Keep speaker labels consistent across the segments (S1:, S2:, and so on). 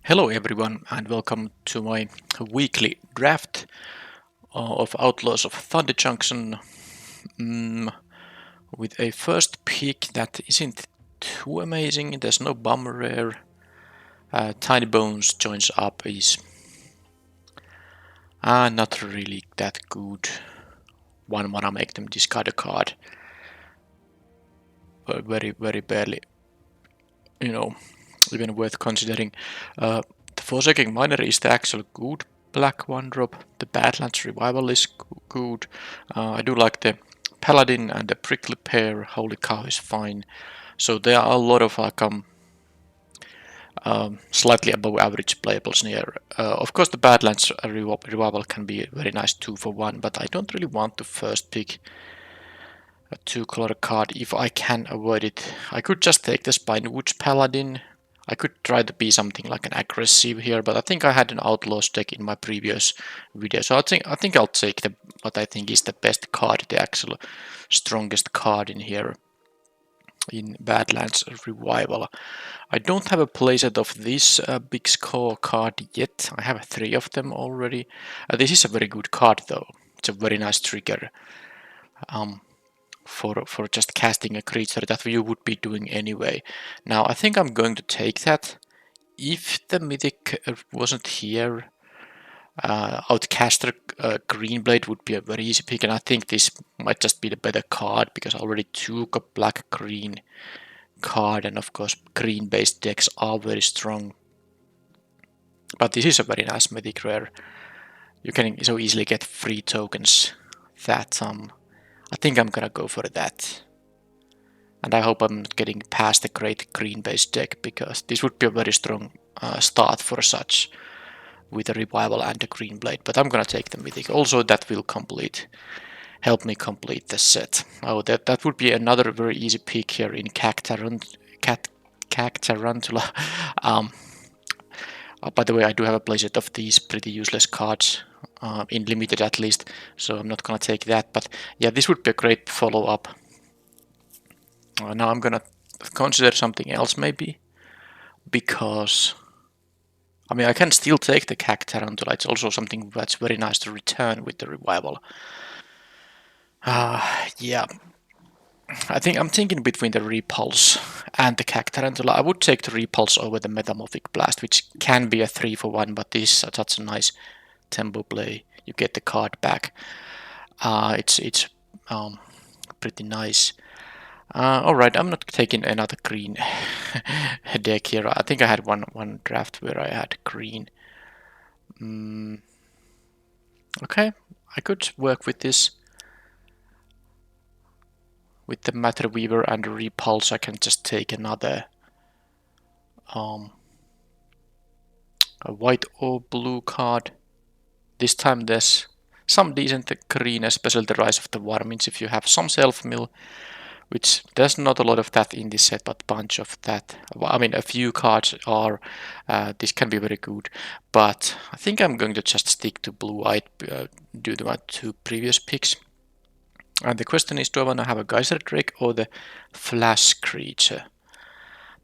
S1: Hello everyone and welcome to my weekly draft of Outlaws of Thunder Junction with a first pick that isn't too amazing. There's no bum rare. Tiny Bones joins up is not really that good. One wanna make them discard a card. Very barely, even worth considering. The Forsaking Miner is the actual good black one drop. The Badlands Revival is good. I do like the Paladin and the Prickly Pear. Holy Cow is fine. So there are a lot of slightly above average playables near. Of course, the Badlands Revival can be a very nice 2-for-1, but I don't really want to first pick a 2-color card if I can avoid it. I could just take the Spinewoods Paladin. I could try to be something like an aggressive here, but I think I had an Outlaws deck in my previous video, so I think I'll take what I think is the best card, the actual strongest card in here in Badlands Revival. I don't have a playset of this big score card yet. I have 3 of them already. This is a very good card though. It's a very nice trigger. For just casting a creature that you would be doing anyway. Now I think I'm going to take that. If the mythic wasn't here, Outcaster Greenblade would be a very easy pick, and I think this might just be the better card because I already took a black-green card, and of course green-based decks are very strong. But this is a very nice mythic rare. You can so easily get free tokens that I think I'm gonna go for that. And I hope I'm not getting past the great green-based deck, because this would be a very strong start for such with a Revival and a Green Blade. But I'm gonna take the Mythic. Also, that will help me complete the set. Oh, that would be another very easy pick here in Cactarantula. By the way, I do have a playset of these pretty useless cards, in limited at least, so I'm not gonna take that. But yeah, this would be a great follow-up. Now I'm gonna consider something else maybe, because I mean I can still take the Cactarantula. It's also something that's very nice to return with the Revival. Yeah, I think I'm thinking between the Repulse and the Cactarantula. I would take the Repulse over the Metamorphic Blast, which can be a 3-for-1, but this is such a nice tempo play. You get the card back. It's pretty nice. Alright, I'm not taking another green deck here. I think I had one draft where I had green. Okay, I could work with this. With the Matter Weaver and Repulse, I can just take another a white or blue card. This time there's some decent green, especially the Rise of the Warmins if you have some self-mill, which there's not a lot of that in this set, but a bunch of that. I mean, a few cards are. This can be very good, but I think I'm going to just stick to blue-white due to my 2 previous picks. And the question is, do I want to have a Geyser Drake or the Flash Creature?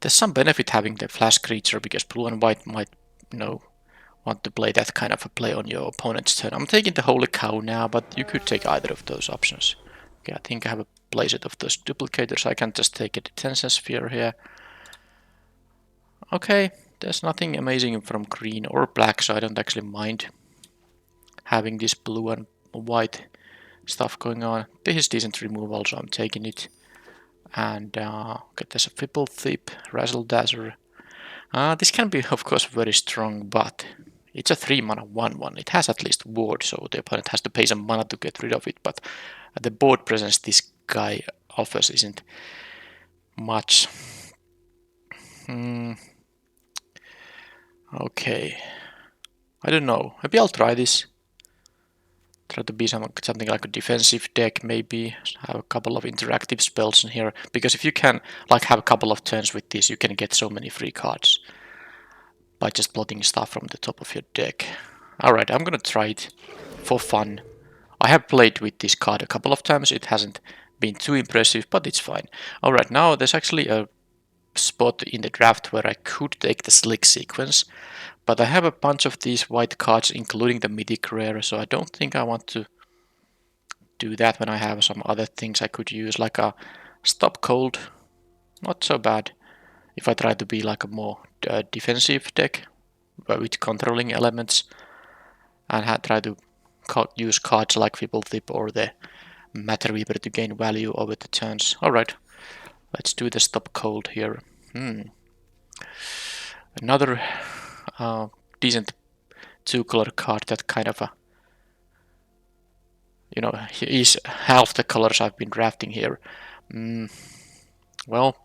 S1: There's some benefit having the Flash Creature because blue and white might, want to play that kind of a play on your opponent's turn. I'm taking the Holy Cow now, but you could take either of those options. Okay, I think I have a playset of those duplicators. I can just take a Detention Sphere here. Okay, there's nothing amazing from green or black, so I don't actually mind having this blue and white stuff going on. This is decent removal, so I'm taking it. And okay, there's a Fibble Thief, Razzle Dazzle. This can be, of course, very strong, but it's a 3-mana 1/1. It has at least ward, so the opponent has to pay some mana to get rid of it. But the board presence this guy offers isn't much. Okay, I don't know. Maybe I'll try this. Try to be something like a defensive deck, maybe have a couple of interactive spells in here, because if you can have a couple of turns with this, you can get so many free cards by just plotting stuff from the top of your deck. Alright, I'm gonna try it for fun. I have played with this card a couple of times. It hasn't been too impressive, but it's fine. Alright, now there's actually a spot in the draft where I could take the Slick sequence, but I have a bunch of these white cards, including the Mythic Rare, so I don't think I want to do that when I have some other things I could use, like a Stop Cold. Not so bad if I try to be like a more defensive deck with controlling elements and try to use cards like Fibble Tip or the Matter Weaver to gain value over the turns. Alright, let's do the Stop Cold here. Another decent 2-color card that kind of is half the colors I've been drafting here. Well,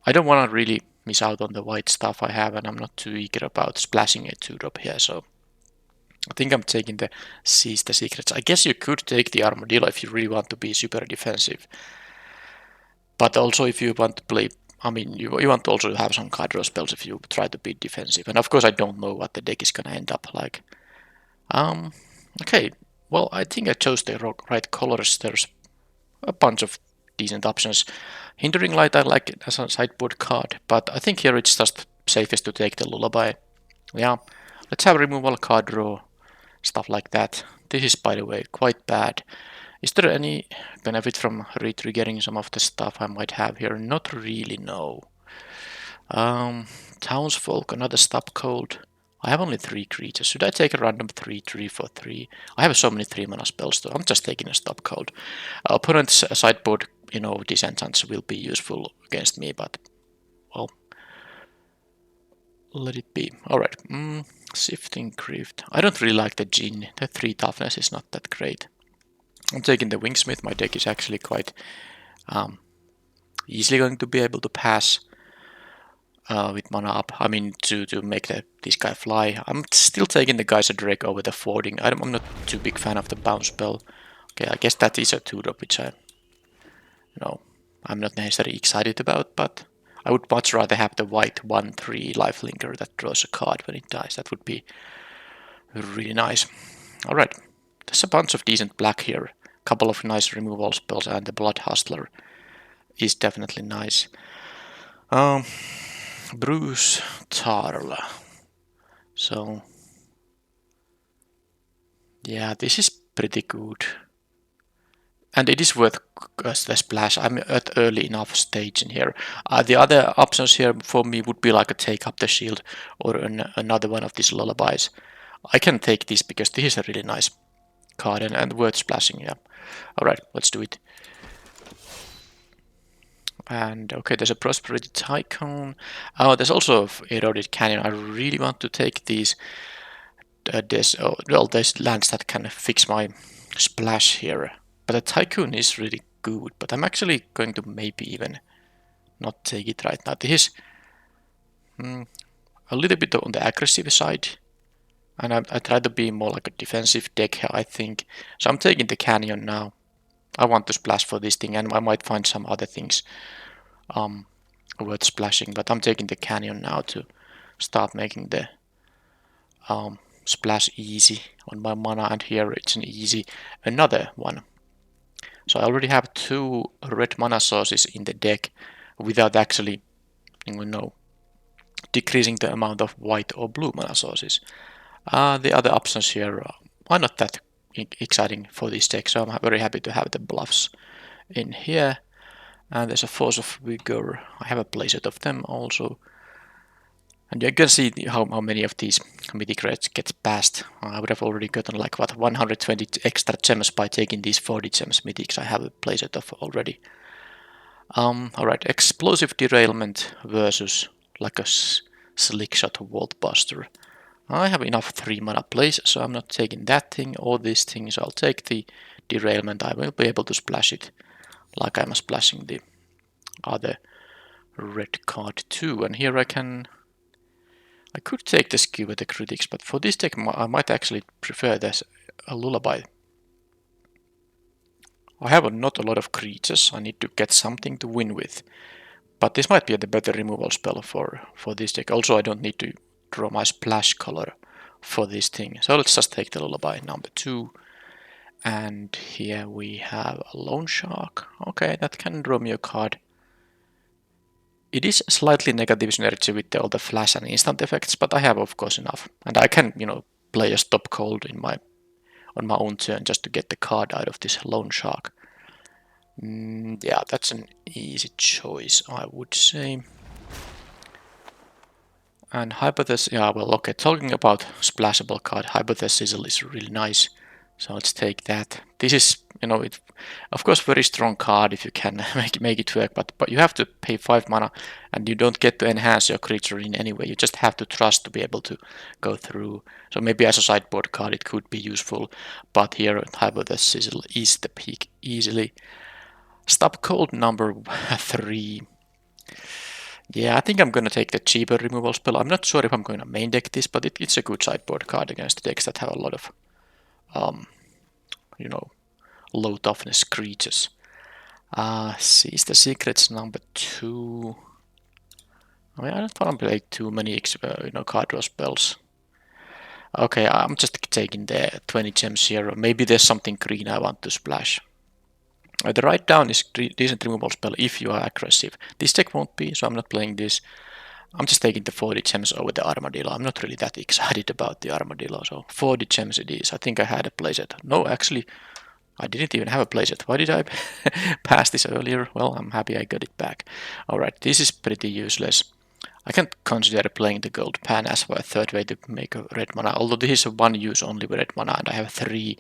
S1: I don't want to really miss out on the white stuff I have, and I'm not too eager about splashing a 2-drop here, so I think I'm taking the Seize the Secrets. I guess you could take the Armadillo if you really want to be super defensive. But also if you want to play, I mean, you want to also have some card draw spells if you try to be defensive. And of course I don't know what the deck is gonna end up like. Okay, well I think I chose the right colors. There's a bunch of decent options. Hindering Light I like it as a sideboard card, but I think here it's just safest to take the Lullaby. Yeah, let's have removal card draw, stuff like that. This is, by the way, quite bad. Is there any benefit from re-triggering some of the stuff I might have here? Not really, no. Townsfolk, another Stop Cold. I have only 3 creatures. Should I take a random 3/3 for 3? I have so many 3-mana spells, though. I'm just taking a Stop Cold. Opponent's sideboard, disenchants will be useful against me, but, well, let it be. Alright, Sifting Crypt. I don't really like the Djinn. The 3 toughness is not that great. I'm taking the Wingsmith. My deck is actually quite easily going to be able to pass with mana up. I mean, to make this guy fly. I'm still taking the Geyser Drake over the Fording. I'm not too big fan of the bounce spell. Okay, I guess that is a 2-drop, which I'm not necessarily excited about, but I would much rather have the white 1/3 lifelinker that draws a card when it dies. That would be really nice. Alright, there's a bunch of decent black here. Couple of nice removal spells, and the Blood Hustler is definitely nice. Bruce Tarla. So, yeah, this is pretty good. And it is worth the splash. I'm at early enough stage in here. The other options here for me would be like a Take Up the Shield or another one of these lullabies. I can take this because this is a really nice card and worth splashing, yeah. Alright, let's do it. And okay, there's a Prosperity Tycoon. Oh, there's also Eroded Canyon. I really want to take these. There's lands that can fix my splash here. But the Tycoon is really good. But I'm actually going to maybe even not take it right now. This is a little bit on the aggressive side. And I try to be more like a defensive deck, I think. So I'm taking the Canyon now. I want to splash for this thing, and I might find some other things worth splashing. But I'm taking the Canyon now to start making the splash easy on my mana, and here it's an easy another one. So I already have 2 red mana sources in the deck without actually, decreasing the amount of white or blue mana sources. The other options here are not that exciting for this deck, so I'm very happy to have the bluffs in here. And there's a Force of Vigor. I have a playset of them also. And you can see how many of these mythic rares get passed. I would have already gotten like 120 extra gems by taking these 40 gems mythics I have a playset of already. Alright, Explosive Derailment versus like a Slickshot Vault Buster. I have enough 3 mana plays, so I'm not taking that thing or this thing, so I'll take the Derailment. I will be able to splash it like I'm splashing the other red card too. And here I could take the Skewer the Critics, but for this deck I might actually prefer this a Lullaby. I have not a lot of creatures, I need to get something to win with. But this might be the better removal spell for this deck. Also, I don't need to draw my splash color for this thing. So let's just take the Lullaby number 2. And here we have a Loan Shark. Okay, that can draw me a card. It is slightly negative synergy with all the flash and instant effects, but I have of course enough. And I can, play a stop cold on my own turn just to get the card out of this lone shark. Yeah, that's an easy choice, I would say. And Hypothesis, yeah, well, okay, talking about splashable card, Hypothesis is really nice. So let's take that. This is, it, of course, very strong card if you can make it work, but you have to pay 5 mana and you don't get to enhance your creature in any way. You just have to trust to be able to go through. So maybe as a sideboard card it could be useful, but here Hypothesis is the pick easily. Stop Cold number 3. Yeah, I think I'm gonna take the cheaper removal spell. I'm not sure if I'm going to main deck this, but it's a good sideboard card against decks that have a lot of, low toughness creatures. Seize the Secrets number 2. I mean, I don't want to play too many, card draw spells. Okay, I'm just taking the 20 gems here. Maybe there's something green I want to splash. The write down is decent removal spell if you are aggressive. This deck won't be, so I'm not playing this. I'm just taking the 40 gems over the Armadillo. I'm not really that excited about the Armadillo, so 40 gems it is. I think I had a playset. No, actually, I didn't even have a playset. Why did I pass this earlier? Well, I'm happy I got it back. Alright, this is pretty useless. I can't consider playing the gold pan as a third way to make a red mana, although this is a one use only red mana and I have 3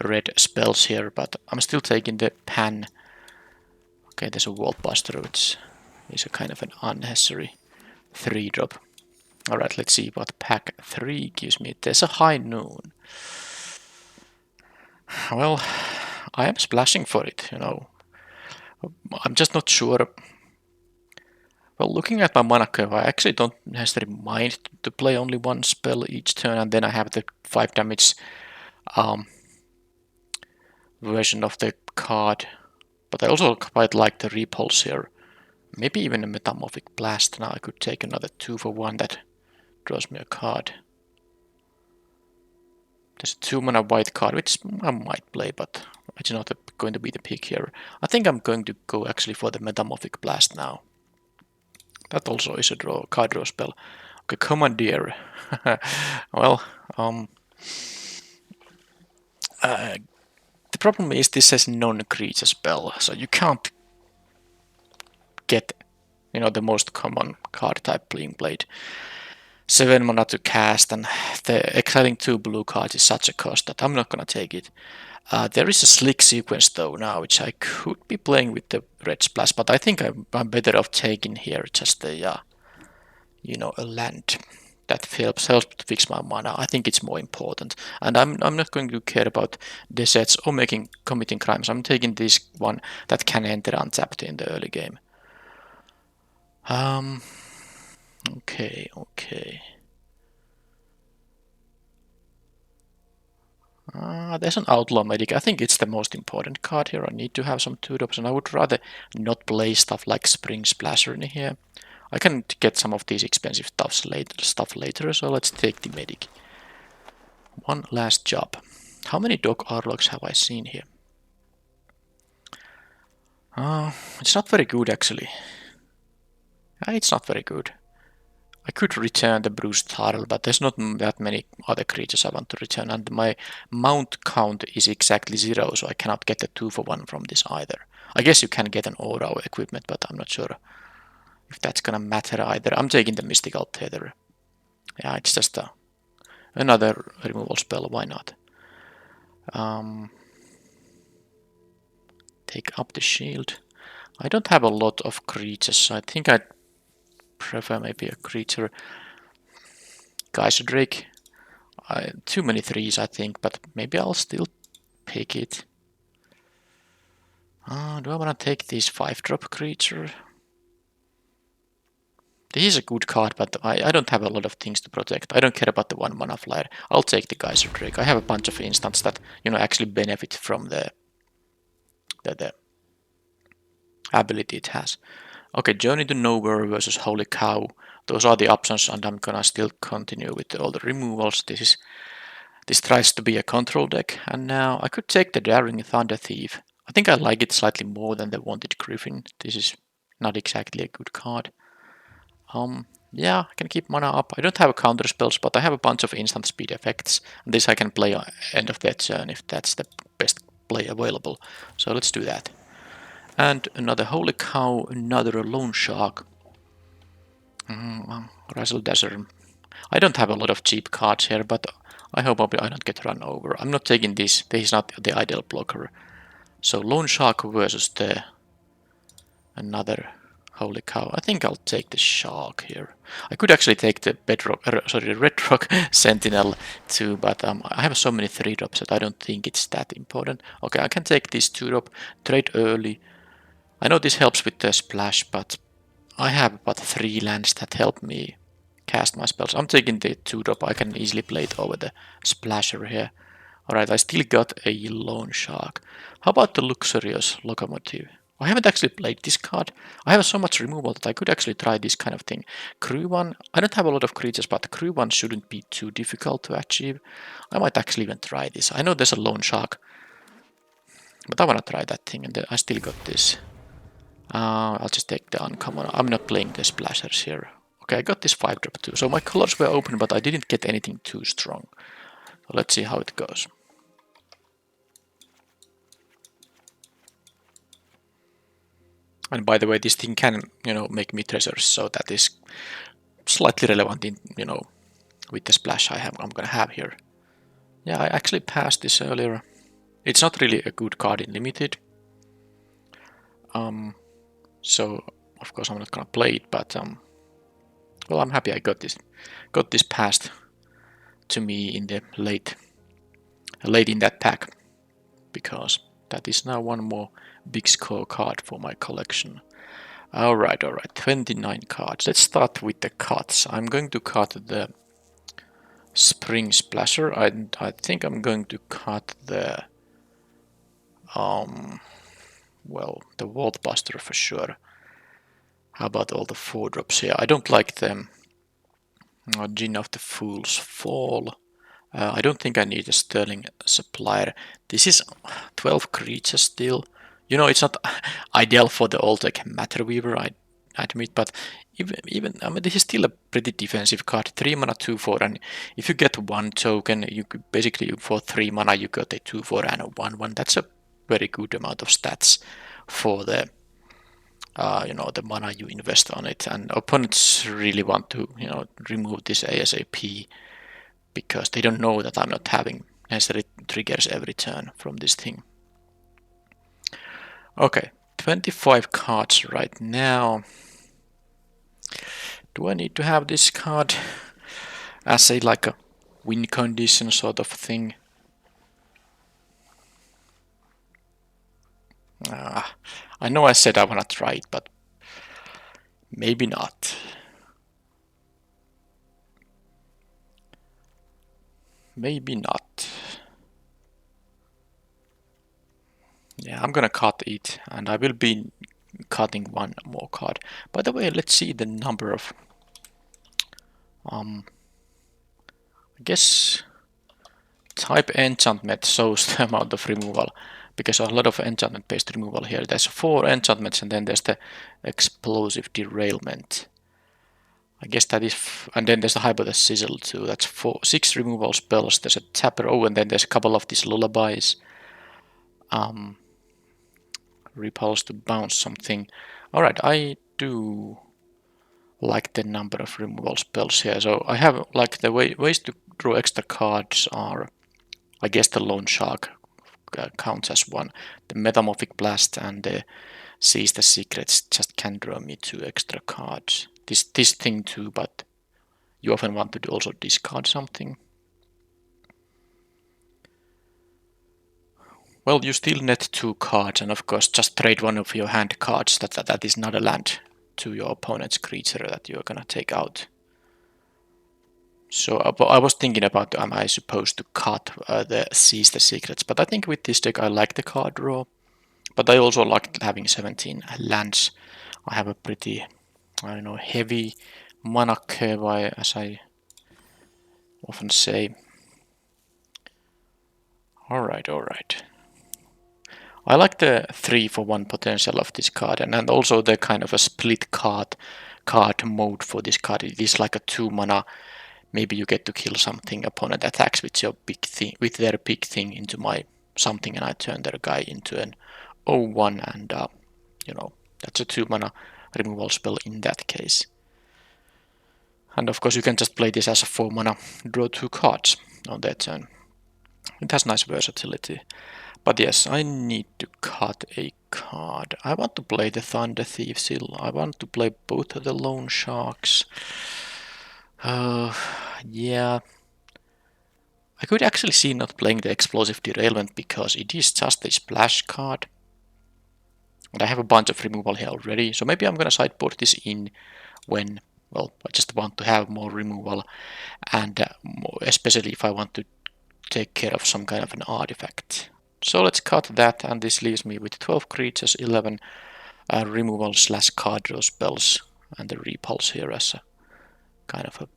S1: red spells here, but I'm still taking the pan. Okay, there's a Vault Buster, which is a kind of an unnecessary 3-drop. Alright, let's see what pack 3 gives me. There's a High Noon. Well, I am splashing for it, I'm just not sure. Well, looking at my mana curve, I actually don't necessarily mind to play only one spell each turn, and then I have the 5 damage version of the card. But I also quite like the Repulse here. Maybe even a Metamorphic Blast. Now I could take another 2 for 1 that draws me a card. There's a 2 mana white card, which I might play, but it's not going to be the pick here. I think I'm going to go actually for the Metamorphic Blast now. That also is a card draw spell. Okay, Commandeer. Well, the problem is this says non-creature spell, so you can't get, the most common card type being played. 7 mana to cast, and the exciting 2 blue cards is such a cost that I'm not gonna take it. There is a slick sequence though now, which I could be playing with the red splash, but I think I'm better off taking here just a, a land that helps to fix my mana. I think it's more important, and I'm not going to care about deserts or committing crimes. I'm taking this one that can enter untapped in the early game. Okay. There's an Outlaw Medic. I think it's the most important card here. I need to have some 2-drops, and I would rather not play stuff like Spring Splasher in here. I can get some of these expensive stuff later, so let's take the Medic. One last job. How many Dog Arlogs have I seen here? It's not very good actually. It's not very good. I could return the Bruised Turtle, but there's not that many other creatures I want to return, and my mount count is exactly 0, so I cannot get a 2 for 1 from this either. I guess you can get an aura equipment, but I'm not sure if that's gonna matter either. I'm taking the Mystical Tether. Yeah, it's just another removal spell, why not? Take up the shield. I don't have a lot of creatures, so I think I'd prefer maybe a creature. Geyser Drake. Too many 3s, I think, but maybe I'll still pick it. Do I want to take this 5-drop creature? This is a good card, but I don't have a lot of things to protect. I don't care about the 1 mana flyer. I'll take the Geyser Drake. I have a bunch of instants that, actually benefit from the ability it has. Okay, Journey to Nowhere versus Holy Cow. Those are the options, and I'm gonna still continue with all the removals. This tries to be a control deck, and now I could take the Daring Thunder Thief. I think I like it slightly more than the Wanted Griffin. This is not exactly a good card. Yeah, I can keep mana up. I don't have a counter spells, but I have a bunch of instant speed effects. And this I can play at end of their turn if that's the best play available. So let's do that. And another holy cow, another lone shark. Razzle dazzle. I don't have a lot of cheap cards here, but I hope I don't get run over. I'm not taking this. This is not the ideal blocker. So lone shark versus the another holy cow. I think I'll take the shark here. I could actually take the red rock sentinel too, but I have so many 3-drops that I don't think it's that important. Okay, I can take this 2-drop, trade early. I know this helps with the splash, but I have about 3 lands that help me cast my spells. I'm taking the 2-drop. I can easily play it over the splasher here. Alright, I still got a lone shark. How about the luxurious locomotive? I haven't actually played this card. I have so much removal that I could actually try this kind of thing. Crew 1, I don't have a lot of creatures, but crew 1 shouldn't be too difficult to achieve. I might actually even try this. I know there's a lone shark, but I want to try that thing, and I still got this. I'll just take the uncommon. I'm not playing the splashers here. Okay, I got this 5-drop too. So my colors were open, but I didn't get anything too strong. So let's see how it goes. And by the way, this thing can, make me treasures, so that is slightly relevant in, with the splash I'm gonna have here. Yeah, I actually passed this earlier. It's not really a good card in limited. So of course I'm not gonna play it, but well, I'm happy I got this passed to me in the late in that pack, because that is now one more big score card for my collection. Alright, 29 cards. Let's start with the cuts. I'm going to cut the Spring Splasher. I think I'm going to cut the the Vault Buster for sure. How about all the 4-drops here? I don't like them. Gin of the Fool's Fall. I don't think I need a Sterling Supplier. This is 12 creatures still. It's not ideal for the old Matter Weaver, I admit, but even I mean, this is still a pretty defensive card. 3 mana, 2/4, and if you get 1 token, you could basically for 3 mana you got a 2/4 and a 1/1. That's a very good amount of stats for the the mana you invest on it. And opponents really want to remove this ASAP, because they don't know that I'm not having necessary triggers every turn from this thing. Okay, 25 cards right now. Do I need to have this card as a win condition sort of thing? I know I said I want to try it, but maybe not. Maybe not. Yeah, I'm gonna cut it, and I will be cutting one more card. By the way, let's see the number of I guess type enchantment shows the amount of removal, because a lot of enchantment based removal here. There's 4 enchantments, and then there's the explosive derailment. I guess that is, and then there's the Hyper Sizzle too. That's 6 removal spells. There's a Tapper, and then there's a couple of these lullabies. Repulse to bounce something. Alright, I do like the number of removal spells here. So I have the ways to draw extra cards are, I guess the Lone Shark counts as one. The Metamorphic Blast and the Seize the Secrets just can draw me 2 extra cards. This thing too, but you often want to also discard something. Well, you still net 2 cards, and of course just trade one of your hand cards that is not a land to your opponent's creature that you're gonna take out. So I was thinking about, am I supposed to cut the Seize the Secrets, but I think with this deck I like the card draw. But I also like having 17 lands. I have a pretty, heavy mana curve, as I often say. Alright. I like the 3-for-1 potential of this card, and also the kind of a split card card mode for this card. It is like a 2 mana. Maybe you get to kill something. Opponent attacks with your big thing, with their big thing into my something, and I turn their guy into an 0/1, and you know, that's a 2 mana removal spell in that case. And of course you can just play this as a 4 mana, draw 2 cards on their turn. It has nice versatility. But yes, I need to cut a card. I want to play the Thunder Thief still. I want to play both of the Loan Sharks. Yeah. I could actually see not playing the Explosive Derailment because it is just a splash card. And I have a bunch of removal here already. So maybe I'm gonna sideboard this in when, well, I just want to have more removal. And especially if I want to take care of some kind of an artifact. So let's cut that, and this leaves me with 12 creatures, 11 removal / card draw spells, and the repulse here as a kind of a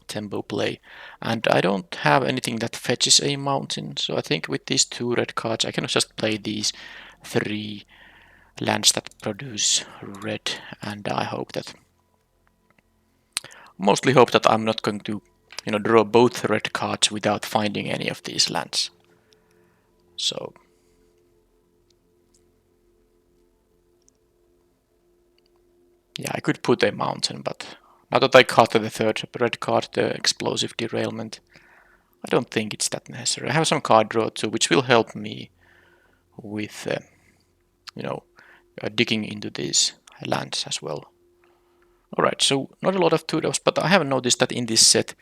S1: tempo play. And I don't have anything that fetches a mountain, so I think with these 2 red cards I can just play these 3 lands that produce red, and I hope that, mostly hope that I'm not going to, you know, draw both red cards without finding any of these lands. So yeah, I could put a mountain, but now that I cut the 3rd red card, the Explosive Derailment, I don't think it's that necessary. I have some card draw too, which will help me with, you know, digging into these lands as well. Alright, so not a lot of 2-drops, but I have noticed that in this set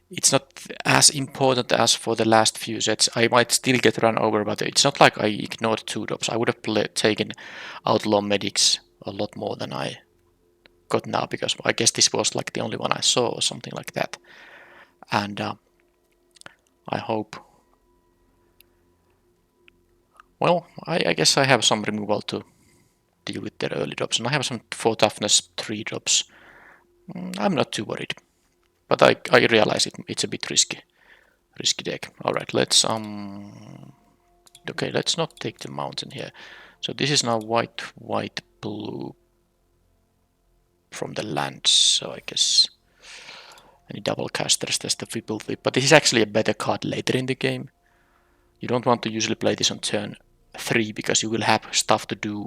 S1: it's not as important as for the last few sets. I might still get run over, but it's not like I ignored 2-drops. I would have taken Outlaw Medics a lot more than I got now, because I guess this was like the only one I saw or something like that. And I hope, well, I guess I have some removal to deal with their early drops, and I have some 4 toughness 3 drops. I'm not too worried, but I realize it's a bit risky deck. Alright, let's okay, let's not take the mountain here. So this is now white, blue from the lands, so I guess any double casters, there's the Whipple Whip, but this is actually a better card later in the game. You don't want to usually play this on turn 3 because you will have stuff to do,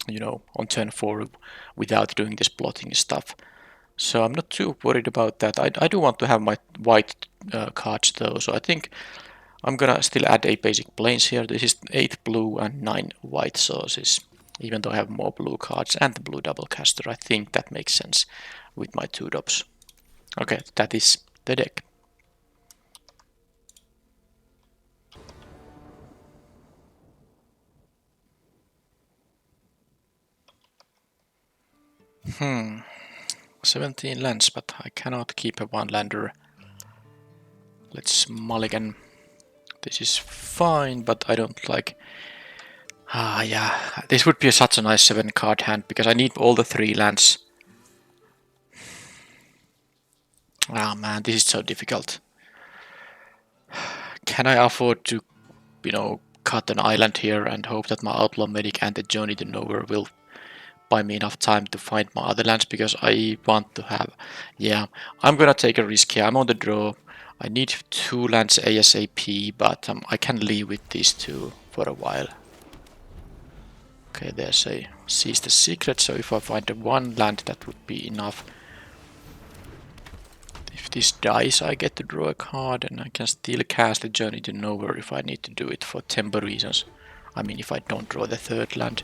S1: you know, on turn 4 without doing this blotting stuff. So I'm not too worried about that. I do want to have my white cards though, so I think I'm gonna still add a basic plains here. This is 8 blue and 9 white sources. Even though I have more blue cards and the blue double caster, I think that makes sense with my 2-drops. Okay, that is the deck. Hmm. 17 lands, but I cannot keep a 1-lander. Let's mulligan. This is fine, but I don't like... yeah, this would be such a nice 7-card hand, because I need all the 3 lands. Ah man, this is so difficult. Can I afford to, you know, cut an island here and hope that my Outlaw Medic and the Journey to Nowhere will buy me enough time to find my other lands, because I want to have... Yeah, I'm gonna take a risk here. I'm on the draw. I need 2 lands ASAP, but I can live with these 2 for a while. Okay, there's a Seize the Secret, so if I find a 1 land, that would be enough. If this dies, I get to draw a card, and I can still cast the Journey to Nowhere if I need to do it for tempo reasons. I mean, if I don't draw the 3rd land.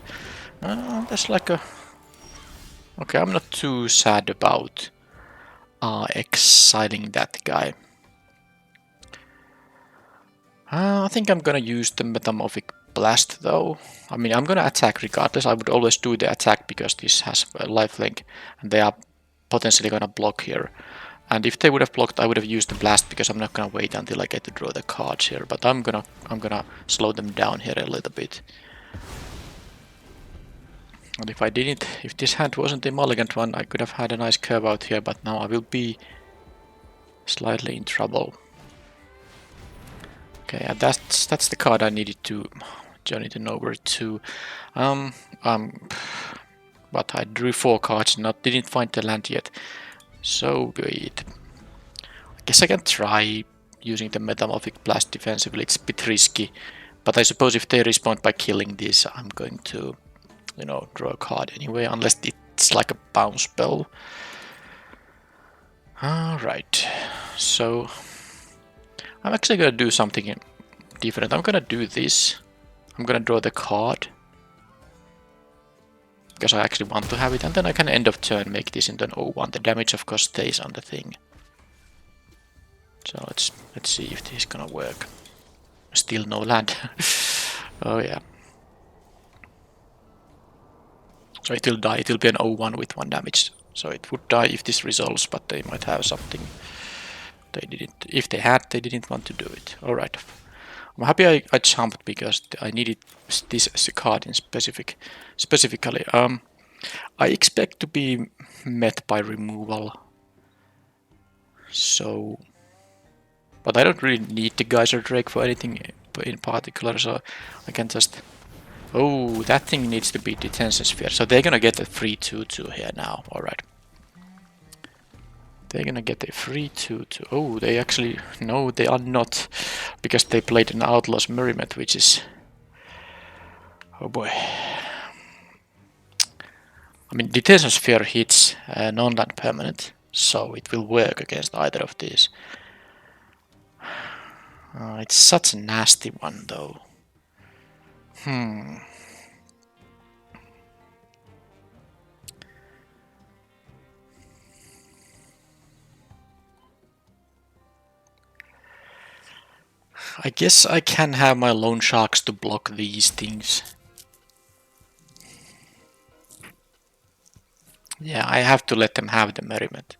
S1: That's like a... Okay, I'm not too sad about exiling that guy. I think I'm gonna use the Metamorphic Blast though. I mean, I'm gonna attack regardless. I would always do the attack because this has a lifelink and they are potentially gonna block here. And if they would have blocked, I would have used the blast because I'm not gonna wait until I get to draw the cards here. But I'm gonna slow them down here a little bit. And if I didn't, if this hand wasn't a mulligan one, I could have had a nice curve out here. But now I will be slightly in trouble. Okay, and that's the card I needed to Journey to Nowhere too. But I drew 4 cards, didn't find the land yet. So good. I guess I can try using the Metamorphic Blast defensively. It's a bit risky. But I suppose if they respond by killing this, I'm going to, you know, draw a card anyway, unless it's like a bounce spell. Alright, so I'm actually gonna do something different. I'm gonna do this. I'm gonna draw the card. Because I actually want to have it, and then I can end of turn make this into an 0-1. The damage of course stays on the thing. So let's see if this is gonna work. Still no land. Oh yeah. So it will die. It will be an 0-1 with 1 damage. So it would die if this resolves, but they might have something they didn't. If they had, they didn't want to do it. Alright. I'm happy I jumped because I needed this as a card in specifically. I expect to be met by removal. So, but I don't really need the Geyser Drake for anything in particular, so I can just... Oh, that thing needs to be Detention Sphere, so they're gonna get a free 2-2 here now, alright. They're gonna get a free 2-2. Oh, they actually... No, they are not, because they played an Outlaws Merriment, which is... Oh boy. I mean, Detention Sphere hits non-land permanent, so it will work against either of these. It's such a nasty one, though. I guess I can have my Loan Sharks to block these things. Yeah, I have to let them have the Merriment.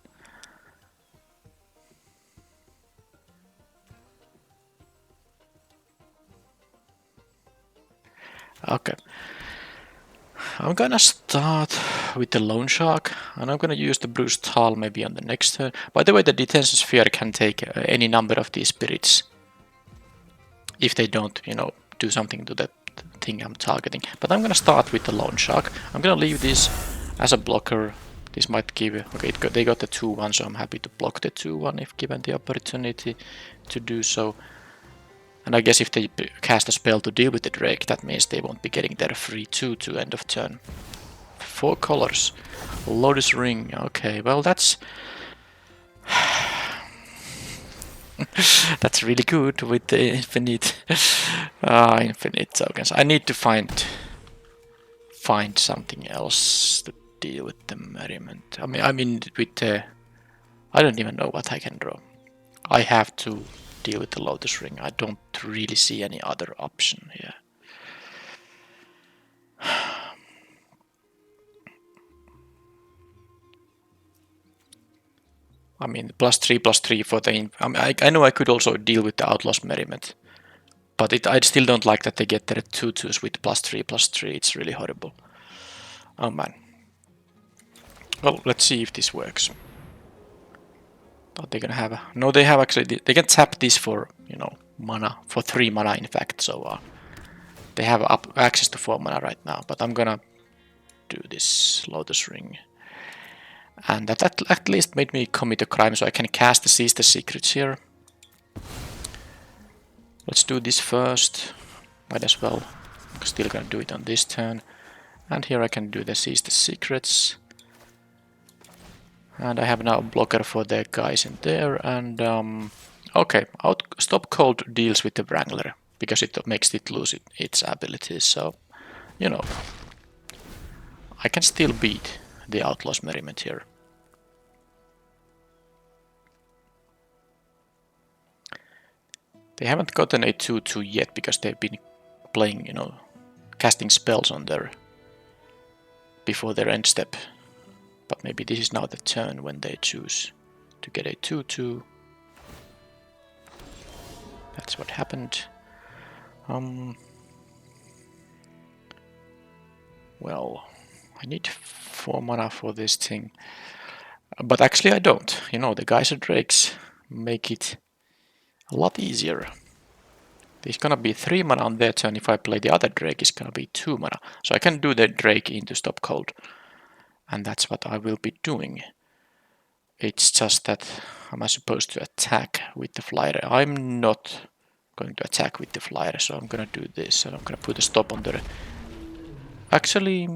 S1: Okay. I'm gonna start with the Loan Shark, and I'm gonna use the Blue Star maybe on the next turn. By the way, the Detention Sphere can take any number of these spirits. If they don't, you know, do something to that thing I'm targeting. But I'm gonna start with the Loan Shark. I'm gonna leave this as a blocker. This might give... Okay, they got the 2-1, so I'm happy to block the 2-1 if given the opportunity to do so. And I guess if they cast a spell to deal with the Drake, that means they won't be getting their free 2 end of turn. 4 colors. Lotus Ring. Okay, well that's... That's really good with the infinite infinite tokens. I need to find something else to deal with the Merriment. I mean with the... I don't even know what I can draw. I have to deal with the Lotus Ring. I don't really see any other option here. I mean, +3/+3 for the... I know I could also deal with the Outlaws Merriment. But I still don't like that they get their 2-2s with +3/+3. It's really horrible. Oh man. Well, let's see if this works. Thought they're gonna have a... No, they have actually... They can tap this for, you know, mana. For 3 mana, in fact. So they have access to 4 mana right now. But I'm gonna do this Lotus Ring. And that at least made me commit a crime, so I can cast the Seize the Secrets here. Let's do this first. Might as well. I'm still gonna do it on this turn. And here I can do the Seize the Secrets. And I have now a blocker for the guys in there. And okay, Stop Cold deals with the Wrangler, because it makes it lose its abilities. So, you know, I can still beat the Outlaws Merriment here. They haven't gotten a 2-2 yet because they've been playing, you know, casting spells on their... before their end step. But maybe this is now the turn when they choose to get a 2-2. That's what happened. Well, I need 4 mana for this thing. But actually I don't. You know, the Geyser Drakes make it a lot easier. There's gonna be 3 mana on their turn. If I play the other Drake, it's gonna be 2 mana. So I can do the Drake into Stop Cold. and that's what I will be doing. It's just that am I supposed to attack with the flyer? I'm not going to attack with the flyer, so I'm gonna do this, and I'm gonna put a stop on the... Actually,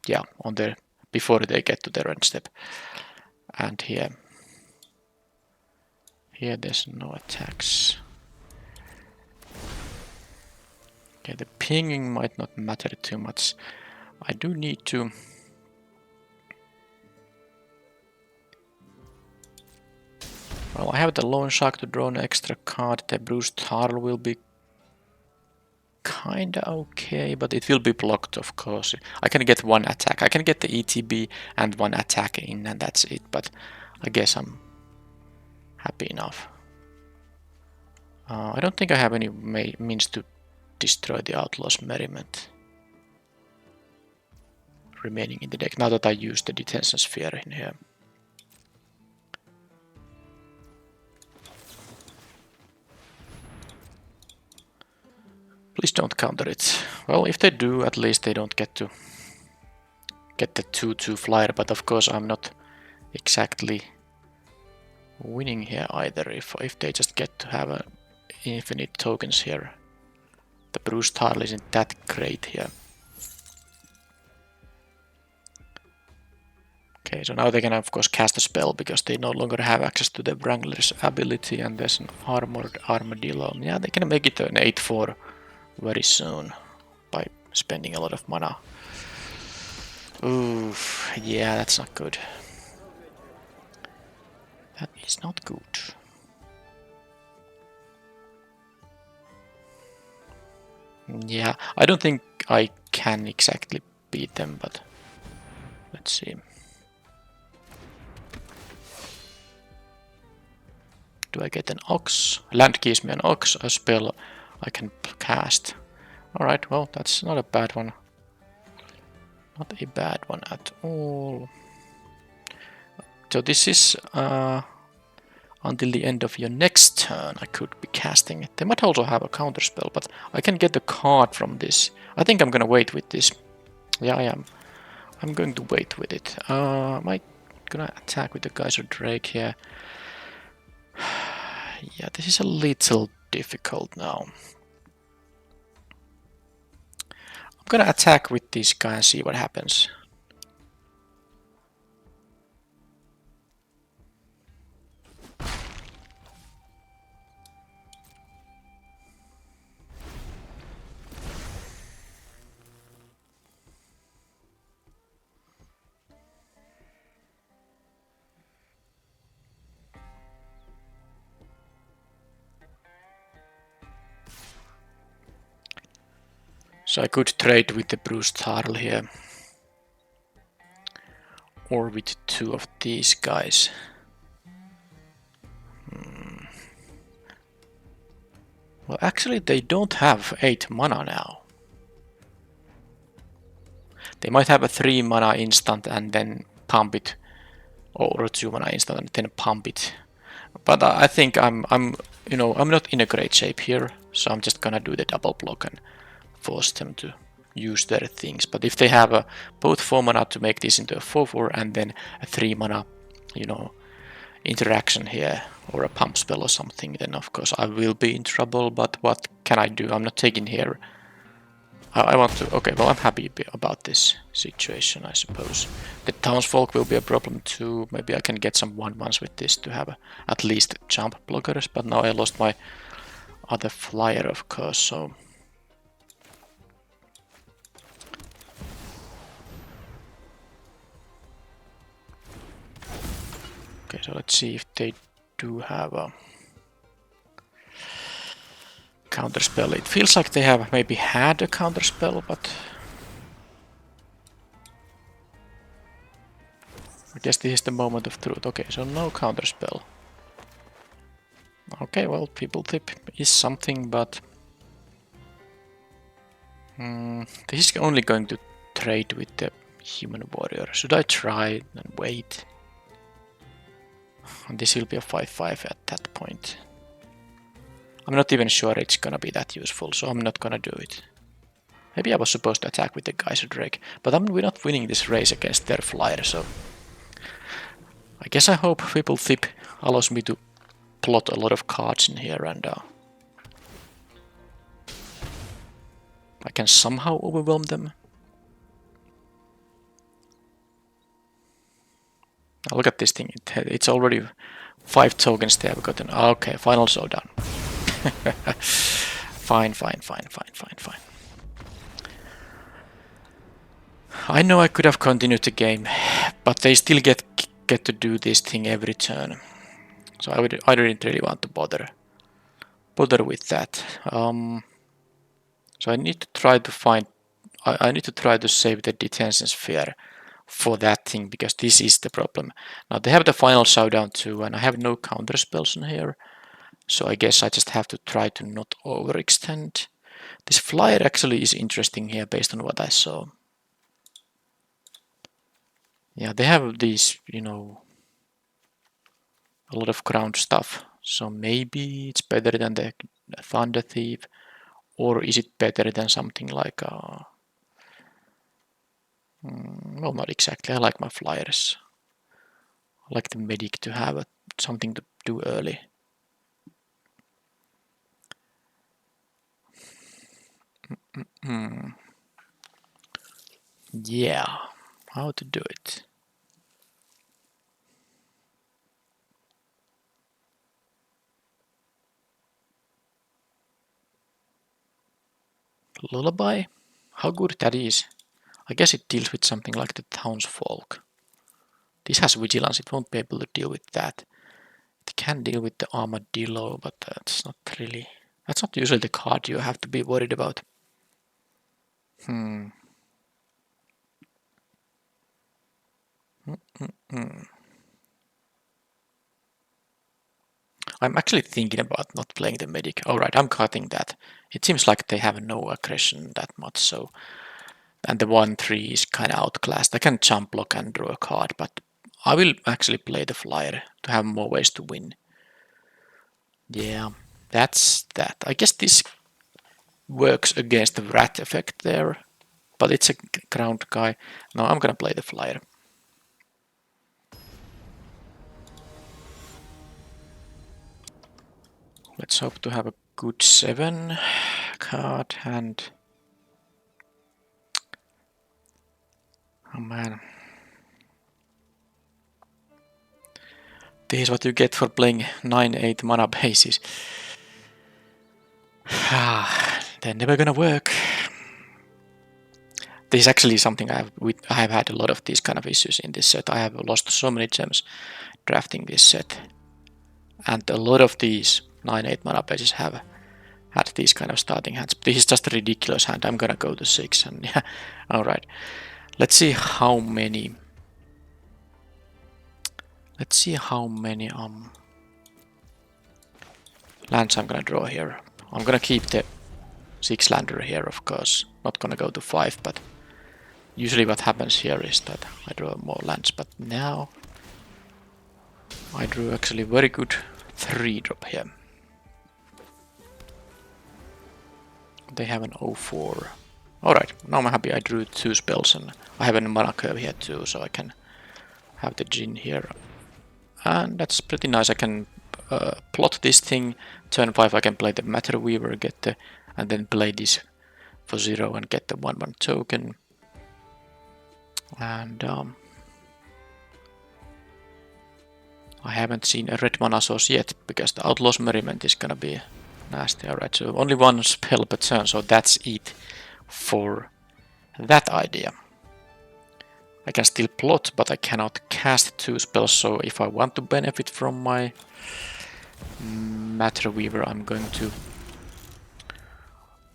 S1: yeah, on the... before they get to their end step. And here there's no attacks. Okay, the pinging might not matter too much. I do need to... Well, I have the Lone Shark to draw an extra card. The Bruised Tarl will be kinda okay, but it will be blocked, of course. I can get one attack. I can get the ETB and one attack in, and that's it, but I guess I'm happy enough. I don't think I have any means to destroy the Outlaw's Merriment remaining in the deck, now that I use the Detention Sphere in here. Please don't counter it. Well, if they do, at least they don't get to get the 2/2 flyer, but of course I'm not exactly winning here either if they just get to have infinite tokens here. The Bruised Tarl isn't that great here. Okay, so now they can of course cast a spell because they no longer have access to the Wrangler's ability, and there's an Armored Armadillo. Yeah, they can make it an 8/4 very soon by spending a lot of mana. Oof, yeah, that's not good. That is not good. Yeah, I don't think I can exactly beat them, but let's see. Do I get an Ox? Land gives me an Ox, a spell I can cast. Alright, well, that's not a bad one. Not a bad one at all. So this is until the end of your next turn I could be casting it. They might also have a counter spell, but I can get the card from this. I think I'm gonna wait with this. Yeah, I am. I'm going to wait with it. Am I gonna attack with the Geyser Drake here? Yeah, this is a little difficult now. I'm gonna attack with this guy and see what happens. So I could trade with the Bruised Tarl here. Or with two of these guys. Well, actually they don't have 8 mana now. They might have a 3 mana instant and then pump it. Or a 2 mana instant and then pump it. But I think I'm not in a great shape here. So I'm just gonna do the double block and force them to use their things. But if they have both 4 mana to make this into a 4/4 and then a 3 mana, interaction here, or a pump spell or something, then of course I will be in trouble. But what can I do? I'm not taking here. I want to... Okay, well, I'm happy about this situation, I suppose. The Townsfolk will be a problem too. Maybe I can get some 1/1s with this to have at least jump blockers, but now I lost my other flyer, of course, so... Okay, so let's see if they do have a counterspell. It feels like they have maybe had a counterspell, but I guess this is the moment of truth. Okay, so no counterspell. Okay, well, People Tip is something, but this is only going to trade with the Human Warrior. Should I try and wait? And this will be a 5/5 at that point. I'm not even sure it's gonna be that useful, so I'm not gonna do it. Maybe I was supposed to attack with the Geyser Drake, but we're not winning this race against their flyer, so I guess I hope Triple Flip allows me to plot a lot of cards in here and I can somehow overwhelm them. Now look at this thing, it's already 5 tokens they have gotten. Okay, final showdown. Fine. I know I could have continued the game, but they still get to do this thing every turn. So I didn't really want to bother with that. So I need to try to find. I need to try to save the detention sphere for that thing, because this is the problem. Now they have the final showdown too, and I have no counter spells in here. So I guess I just have to try to not overextend. This flyer actually is interesting here based on what I saw. Yeah, they have these, you know, a lot of ground stuff. So maybe it's better than the Thunder Thief, or is it better than something like well, not exactly. I like my flyers. I like the medic to have something to do early. Yeah, how to do it? Lullaby? How good that is. I guess it deals with something like the townsfolk. This has vigilance, it won't be able to deal with that. It can deal with the armadillo, but that's not really... That's not usually the card you have to be worried about. I'm actually thinking about not playing the medic. Alright, I'm cutting that. It seems like they have no aggression that much, so... And the 1-3 is kind of outclassed. I can jump block and draw a card, but I will actually play the flyer to have more ways to win. Yeah, that's that. I guess this works against the rat effect there, but it's a ground guy. No, I'm gonna play the flyer. Let's hope to have a good 7 card hand. Oh man. This is what you get for playing 9-8 mana bases. They're never gonna work. This is actually something I have had a lot of these kind of issues in this set. I have lost so many gems drafting this set. And a lot of these 9-8 mana bases have had these kind of starting hands. This is just a ridiculous hand. I'm gonna go to 6 and yeah. Alright. Let's see how many lands I'm gonna draw here. I'm gonna keep the 6 lander here, of course. Not gonna go to 5, but usually what happens here is that I draw more lands, but now I drew actually very good 3-drop here. They have an 0-4. Alright, now I'm happy I drew 2 spells and I have a mana curve here too, so I can have the Jin here. And that's pretty nice. I can plot this thing. Turn 5 I can play the Matter Weaver, and then play this for 0 and get the 1-1 token. And I haven't seen a red mana source yet, because the Outlaws Merriment is gonna be nasty. Alright, so only 1 spell per turn, so that's it for that idea. I can still plot, but I cannot cast 2 spells, so if I want to benefit from my Matter Weaver, I'm going to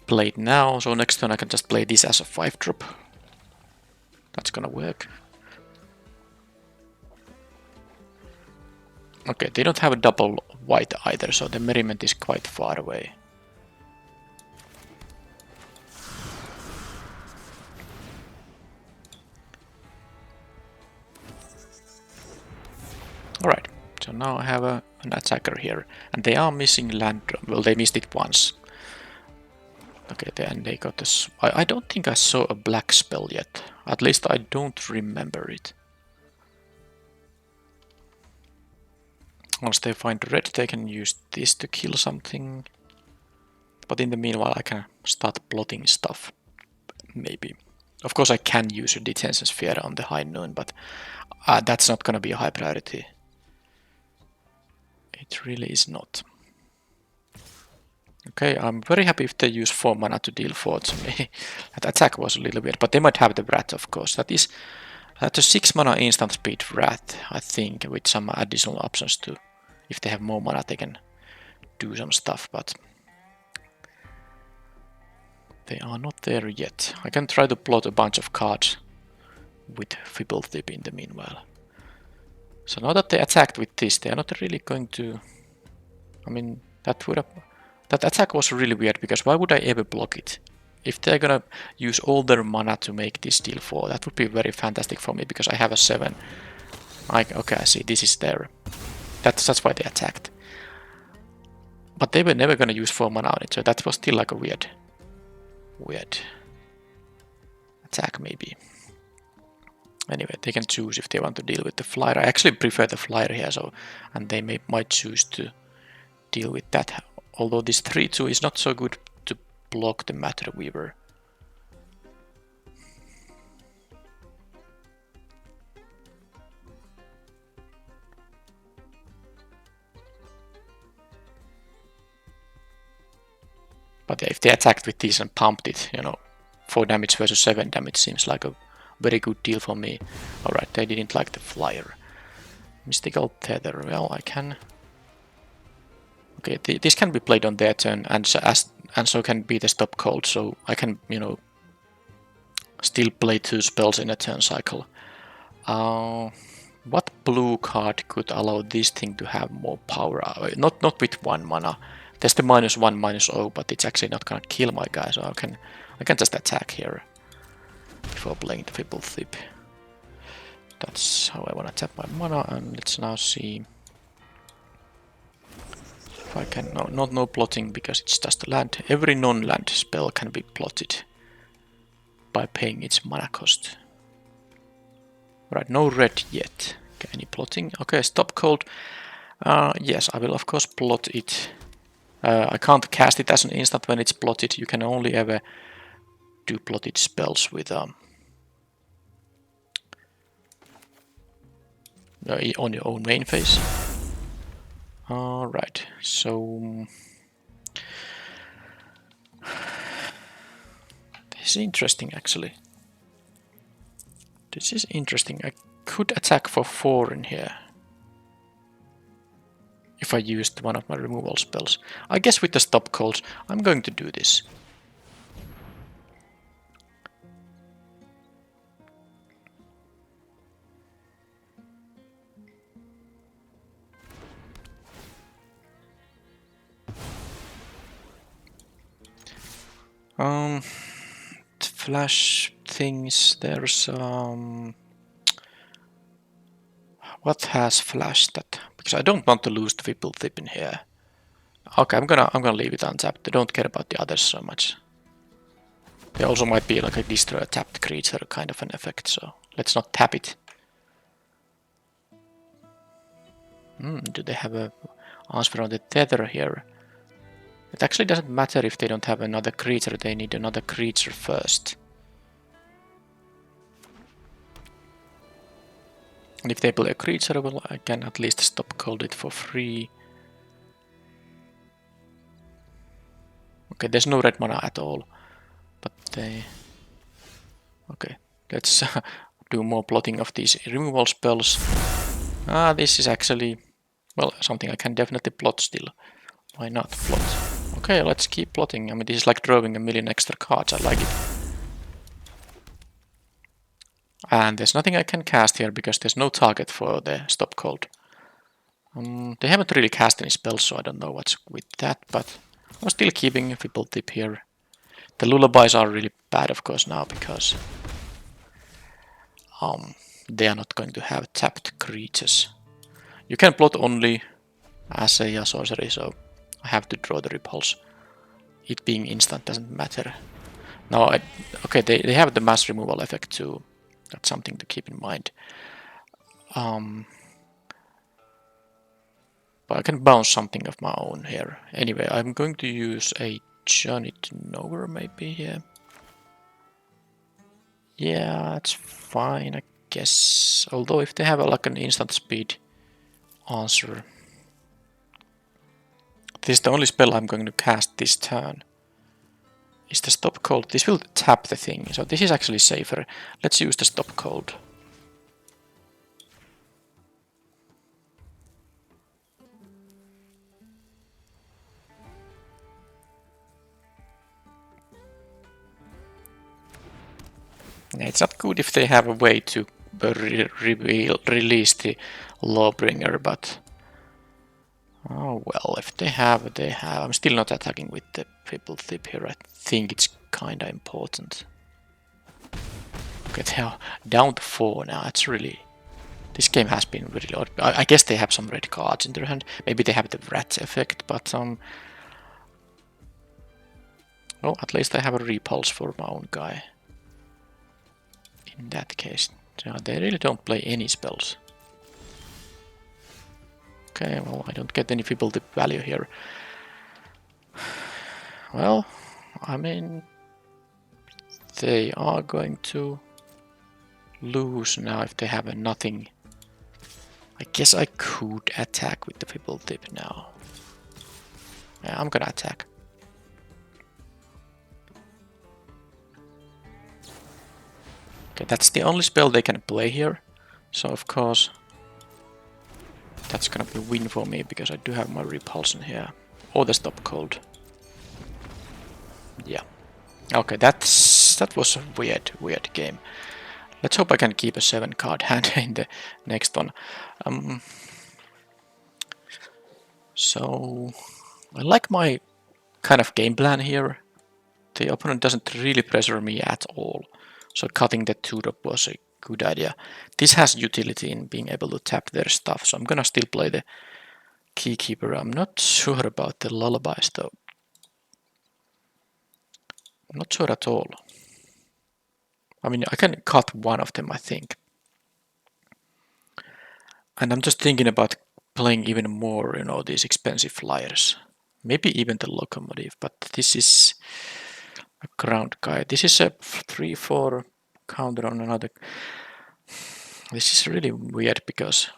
S1: play it now. So next turn I can just play this as a 5-drop. That's gonna work. Okay, they don't have a double white either, so the merriment is quite far away. Alright, so now I have an attacker here, and they are missing land. Well, they missed it once. Okay, then they got this. I don't think I saw a black spell yet. At least I don't remember it. Once they find red, they can use this to kill something. But in the meanwhile, I can start plotting stuff. Maybe. Of course, I can use a detention sphere on the high noon, but that's not gonna be a high priority. It really is not. Okay, I'm very happy if they use 4 mana to deal 4 to me. That attack was a little weird, but they might have the Wrath, of course. That's a 6 mana instant speed Wrath, I think, with some additional options too. If they have more mana, they can do some stuff, but they are not there yet. I can try to plot a bunch of cards with Fibblethip in the meanwhile. So now that they attacked with this, they are not really going to... I mean, that attack was really weird, because why would I ever block it? If they're gonna use all their mana to make this deal 4, that would be very fantastic for me, because I have a 7. Okay, I see, this is there. That's why they attacked. But they were never gonna use 4 mana on it, so that was still like a weird attack, maybe. Anyway, they can choose if they want to deal with the flyer. I actually prefer the flyer here, and they might choose to deal with that. Although this 3/2 is not so good to block the Matter Weaver. But yeah, if they attacked with this and pumped it, 4 damage versus 7 damage seems like a very good deal for me. Alright, they didn't like the flyer. Mystical Tether, well, I can... Okay, this can be played on their turn, and so can be the Stop Cold, so I can, still play 2 spells in a turn cycle. What blue card could allow this thing to have more power? Not with 1 mana. There's the -1, -0, but it's actually not gonna kill my guy, so I can just attack here before playing the Fibblethip. That's how I wanna tap my mana, and let's now see if I can... No plotting, because it's just a land. Every non-land spell can be plotted by paying its mana cost. Right, no red yet. Okay, any plotting? Okay, Stop Cold. Yes, I will of course plot it. I can't cast it as an instant when it's plotted. You can only ever do plotted spells with on your own main phase. Alright, so this is interesting actually. This is interesting. I could attack for 4 in here if I used one of my removal spells. I guess with the Stop Colds, I'm going to do this. Flash things, there's what has flash that? Because I don't want to lose the Fibblethip in here. Okay, I'm gonna leave it untapped. I don't care about the others so much. There also might be like a destroy a tapped creature kind of an effect, so let's not tap it. Do they have a answer on the tether here? It actually doesn't matter if they don't have another creature, they need another creature first. And if they play a creature, well, I can at least Stop Cold it for free. Okay, there's no red mana at all. But they... Okay, let's do more plotting of these removal spells. This is actually... Well, something I can definitely plot still. Why not plot? Okay, let's keep plotting. I mean, this is like drawing a million extra cards. I like it. And there's nothing I can cast here because there's no target for the Stop Cold. They haven't really cast any spells, so I don't know what's with that, but I'm still keeping a Fibblethip here. The lullabies are really bad, of course, now because they are not going to have tapped creatures. You can plot only as a sorcery, so I have to draw the repulse it being instant doesn't matter. No, okay, they have the mass removal effect too. That's something to keep in mind. But I can bounce something of my own here. Anyway, I'm going to use a Journey to Nowhere maybe here. Yeah, that's fine, I guess. Although if they have like an instant speed answer. This is the only spell I'm going to cast this turn. Is the Stop Cold. This will tap the thing, so this is actually safer. Let's use the Stop Cold. It's not good if they have a way to release the Lawbringer, but oh well, if they have, they have. I'm still not attacking with the Triple Tip here. I think it's kinda important. Okay, they are down to 4 now. It's really... This game has been really odd. I guess they have some red cards in their hand. Maybe they have the rat effect, but well, at least I have a repulse for my own guy. In that case, so they really don't play any spells. Okay, well, I don't get any Fibble Tip value here. Well, I mean, they are going to lose now if they have a nothing. I guess I could attack with the Fibble Tip now. Yeah, I'm gonna attack. Okay, that's the only spell they can play here. So of course, that's gonna be a win for me because I do have my repulsion here. Or the Stop Cold. Yeah. Okay, that was a weird game. Let's hope I can keep a 7-card hand in the next one. So I like my kind of game plan here. The opponent doesn't really pressure me at all. So cutting the 2-drop was a good idea. This has utility in being able to tap their stuff, so I'm gonna still play the Keykeeper. I'm not sure about the Lullabies though. I'm not sure at all. I mean, I can cut one of them, I think. And I'm just thinking about playing even more, you know, these expensive flyers. Maybe even the Locomotive, but this is a ground guy. This is a 3-4 counter on another. This is really weird because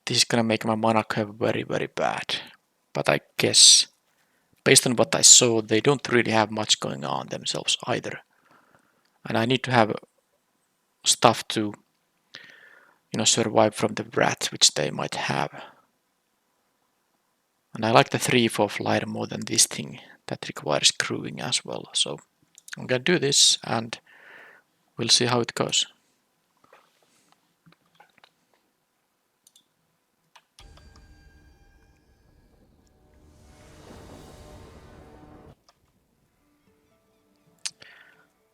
S1: this is gonna make my mana curve very bad. But I guess, based on what I saw, they don't really have much going on themselves either. And I need to have stuff to, you know, survive from the rat, which they might have. And I like the 3-4 flyer more than this thing that requires crewing as well. So I'm gonna do this and we'll see how it goes.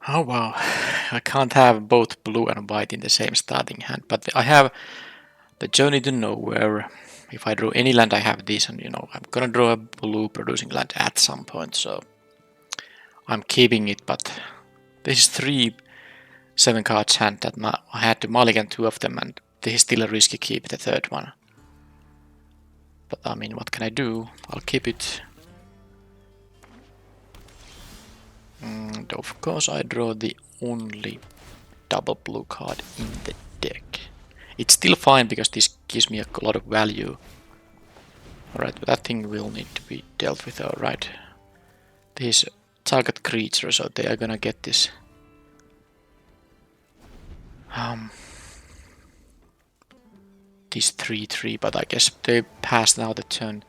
S1: Oh wow, I can't have both blue and white in the same starting hand, but I have the Journey to Nowhere. If I draw any land, I have this, and you know, I'm gonna draw a blue producing land at some point, so I'm keeping it, but this is 3 7-cards hand that I had to mulligan 2 of them, and this is still a risky keep, the 3rd one. But I mean, what can I do? I'll keep it. And of course I draw the only double blue card in the deck. It's still fine because this gives me a lot of value. Alright, but that thing will need to be dealt with, alright. This target creature, so they are gonna get this. This 3-3, but I guess they pass now the turn.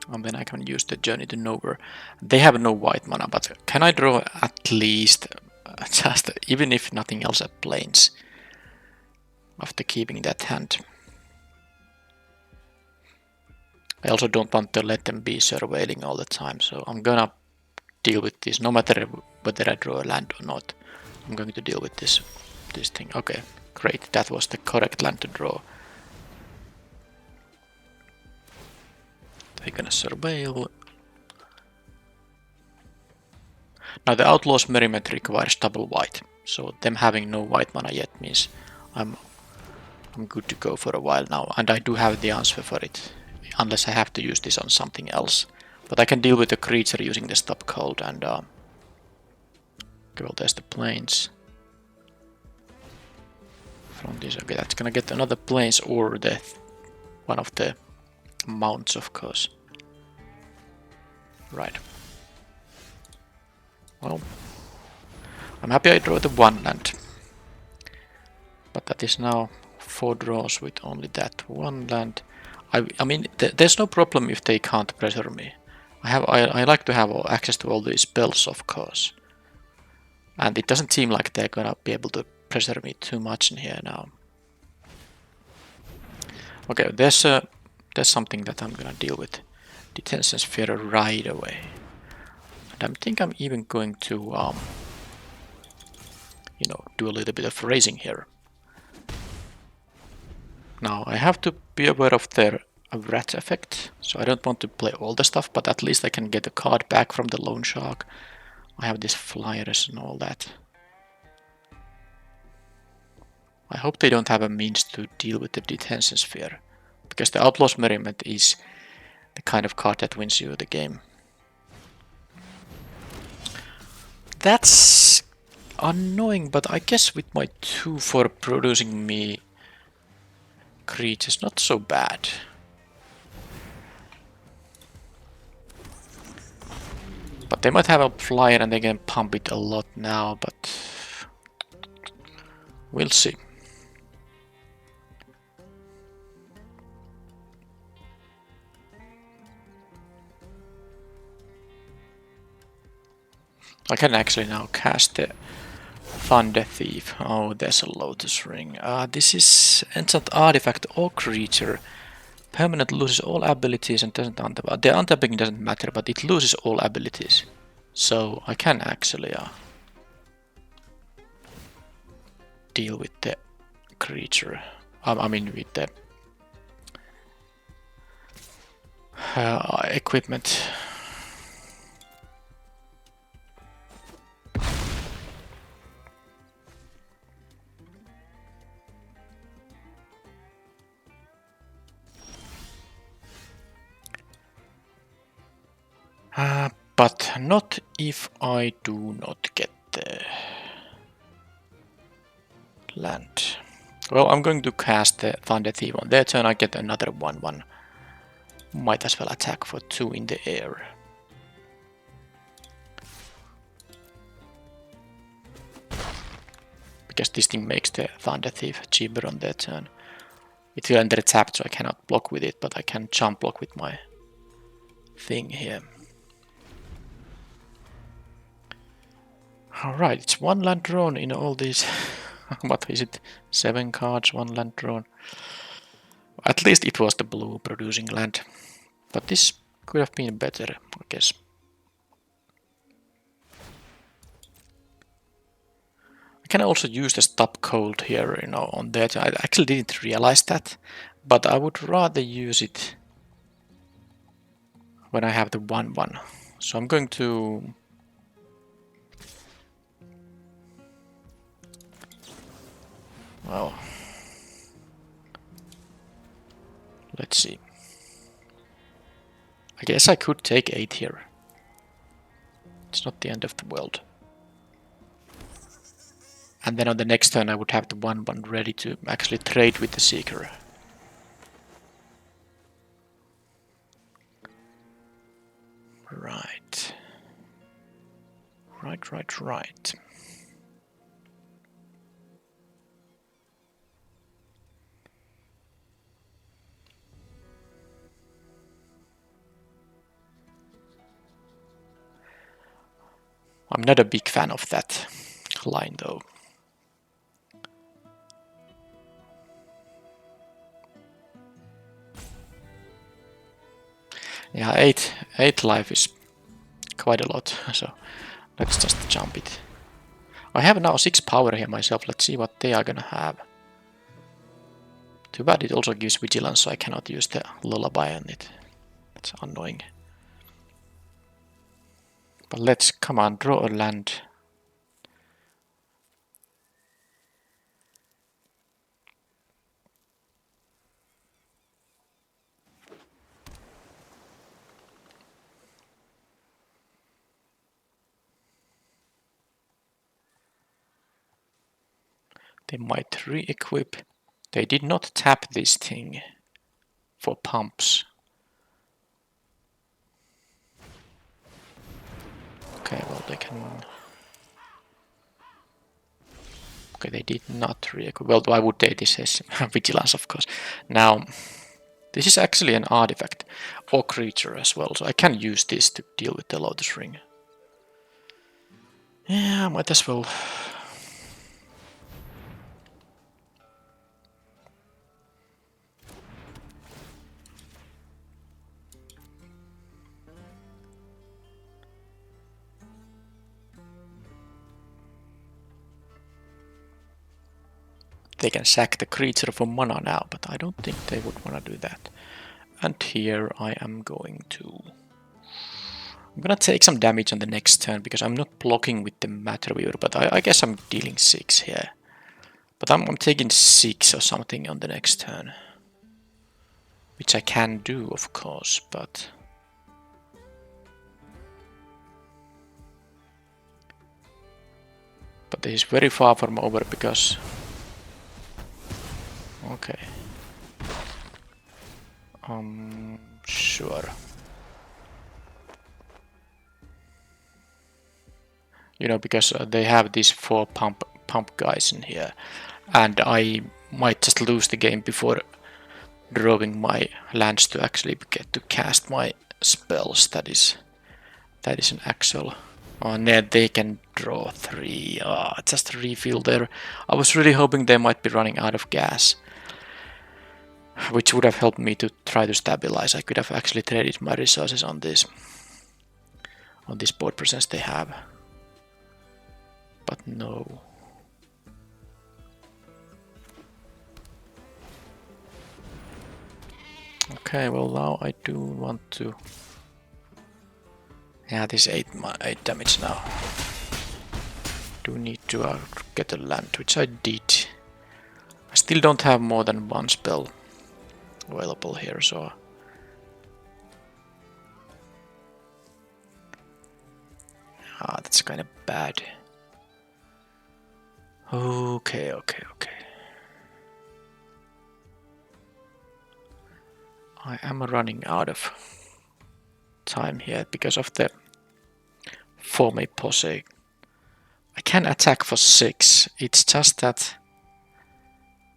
S1: And then I can use the Journey to Nowhere. They have no white mana, but can I draw at least, just even if nothing else, at planes after keeping that hand? I also don't want to let them be surveilling all the time, so I'm gonna deal with this, no matter whether I draw a land or not. I'm going to deal with this thing. Okay, great, that was the correct land to draw. They're gonna surveil. Now the Outlaws merriment requires double white, so them having no white mana yet means I'm good to go for a while now, and I do have the answer for it, unless I have to use this on something else. But I can deal with the creature using the stop cold and okay, well, there's the plains. From this, okay, that's gonna get another plains or the one of the mounts, of course. Right. Well, I'm happy I drew the one land, but that is now 4 draws with only that one land. I mean, there's no problem if they can't pressure me. I like to have access to all these spells, of course, and it doesn't seem like they're gonna be able to pressure me too much in here now. Okay, there's something that I'm gonna deal with. Detention sphere right away. And I think I'm even going to, you know, do a little bit of raising here. Now I have to be aware of their rat effect, so I don't want to play all the stuff, but at least I can get a card back from the loan shark. I have these flyers and all that. I hope they don't have a means to deal with the detention sphere, because the Outlaws merriment is the kind of card that wins you the game. That's annoying, but I guess with my 2 for producing me creatures, not so bad. But they might have a flyer and they can pump it a lot now, but we'll see. I can actually now cast the Thunder Thief. Oh, there's a Lotus Ring. This is enchant artifact or creature. Permanent loses all abilities and doesn't untap. The untapping doesn't matter, but it loses all abilities. So I can actually deal with the creature. I mean with the equipment. But not if I do not get the land. Well, I'm going to cast the Thunder Thief on their turn. I get another 1/1. Might as well attack for 2 in the air. Because this thing makes the Thunder Thief cheaper on their turn. It will enter tapped, so I cannot block with it, but I can jump block with my thing here. Alright, it's 1 land drawn in all these. What is it? 7 cards, 1 land drawn. At least it was the blue producing land. But this could have been better, I guess. I can also use the stop cold here, you know, on that. I actually didn't realize that, but I would rather use it when I have the 1/1. So I'm going to well, let's see. I guess I could take 8 here. It's not the end of the world. And then on the next turn I would have the 1/1 ready to actually trade with the Seeker. Right. Right. I'm not a big fan of that line though. Yeah, 8 life is quite a lot, so let's just jump it. I have now 6 power here myself, let's see what they are gonna have. Too bad it also gives vigilance, so I cannot use the lullaby on it. That's annoying. But let's, come on, draw a land. They might re-equip. They did not tap this thing for pumps. Okay, well they can... Okay, they did not re-equip. Well, why would they? This is vigilance, of course. Now, this is actually an artifact or creature as well, so I can use this to deal with the Lotus Ring. Yeah, might as well. They can sack the creature for mana now, but I don't think they would want to do that. And here I am going to... I'm gonna take some damage on the next turn, because I'm not blocking with the Matter Weaver, but I guess I'm dealing 6 here. But I'm taking 6 or something on the next turn. Which I can do, of course, but... But this is very far from over, because... Okay. Sure. You know, because they have these 4 pump guys in here, and I might just lose the game before drawing my lands to actually get to cast my spells. That is an actual... Oh, and then they can draw 3. Just refill there. I was really hoping they might be running out of gas, which would have helped me to try to stabilize. I could have actually traded my resources on this board presence they have. But no. Okay, well now I do want to... Yeah, this 8 damage now. Do need to get a land, which I did. I still don't have more than 1 spell available here, so... that's kind of bad. Okay. I am running out of time here because of the form a posse. I can attack for 6. It's just that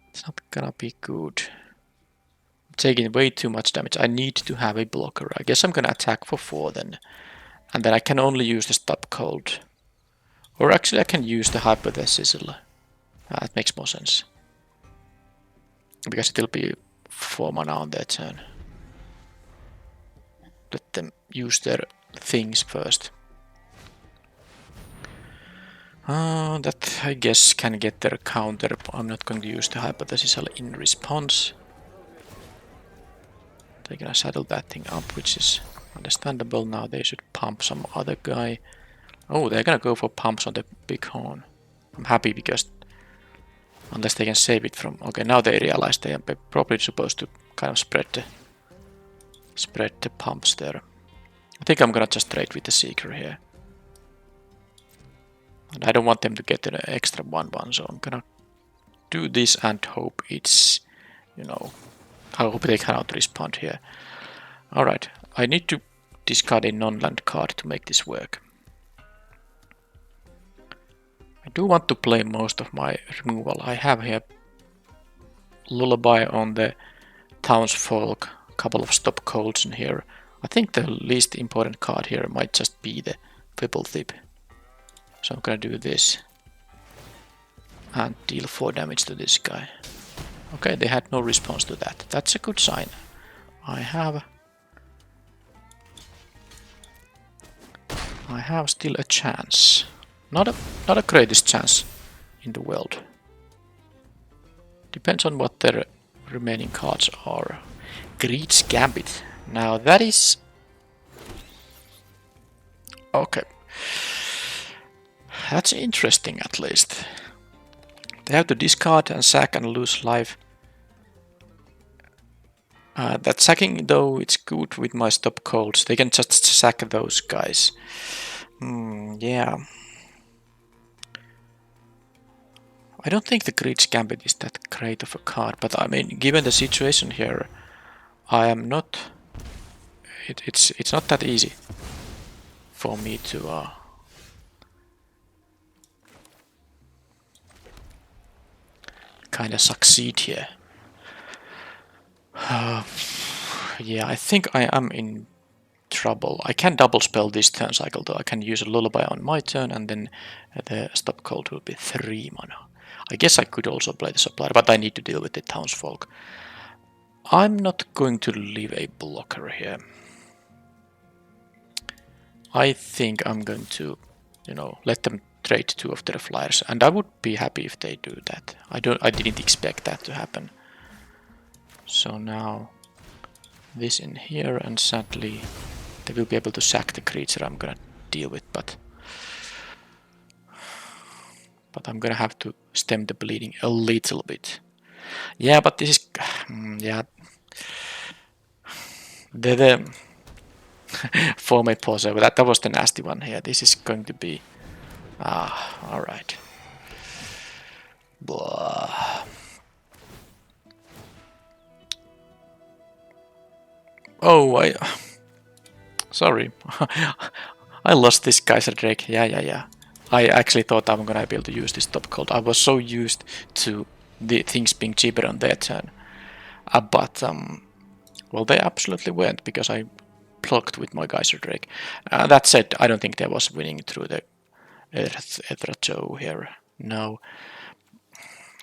S1: it's not gonna be good. I'm taking way too much damage. I need to have a blocker. I guess I'm gonna attack for 4 then. And then I can only use the Stop Cold. Or actually I can use the Hypothesis. That makes more sense. Because it will be 4 mana on their turn. Let them use their things first. That I guess can get their counter. I'm not going to use the Hypothesis in response. They're gonna saddle that thing up, which is understandable. Now they should pump some other guy. Oh, they're gonna go for pumps on the big horn. I'm happy because unless they can save it from... Okay, now they realize they are probably supposed to kind of spread the pumps there. I think I'm gonna just trade with the Seeker here. And I don't want them to get an extra 1/1, so I'm gonna do this and hope it's, you know, I hope they cannot respond here. Alright, I need to discard a non-land card to make this work. I do want to play most of my removal. I have here Lullaby on the Townsfolk, a couple of Stop Colds in here. I think the least important card here might just be the Fibblethip. So I'm gonna do this and deal 4 damage to this guy. Okay, they had no response to that. That's a good sign. I have still a chance. Not a greatest chance in the world. Depends on what their remaining cards are. Greed's Gambit. Now that is... Okay. That's interesting at least. They have to discard and sack and lose life. That sacking though, it's good with my stop colds. They can just sack those guys. Yeah. I don't think the Greed's Gambit is that great of a card, but I mean, given the situation here, I am not... It's not that easy for me to... kind of succeed here. Yeah, I think I am in trouble. I can double spell this turn cycle though. I can use a lullaby on my turn and then the stop cold will be 3 mana. I guess I could also play the supplier, but I need to deal with the townsfolk. I'm not going to leave a blocker here. I think I'm going to, you know, let them trade 2 of their flyers, and I would be happy if they do that. I didn't expect that to happen. So now this in here, and sadly they will be able to sack the creature I'm gonna deal with, but I'm gonna have to stem the bleeding a little bit. Yeah, but this is yeah. The for my pause, that was the nasty one here. This is going to be all right. Blah. Oh, sorry. I lost this Kaiser Drake. Yeah. I actually thought I'm gonna be able to use this top cold. I was so used to the things being cheaper on their turn. But well, they absolutely weren't, because I blocked with my Kaiser Drake. That said, I don't think there was winning through the Ethra here. No.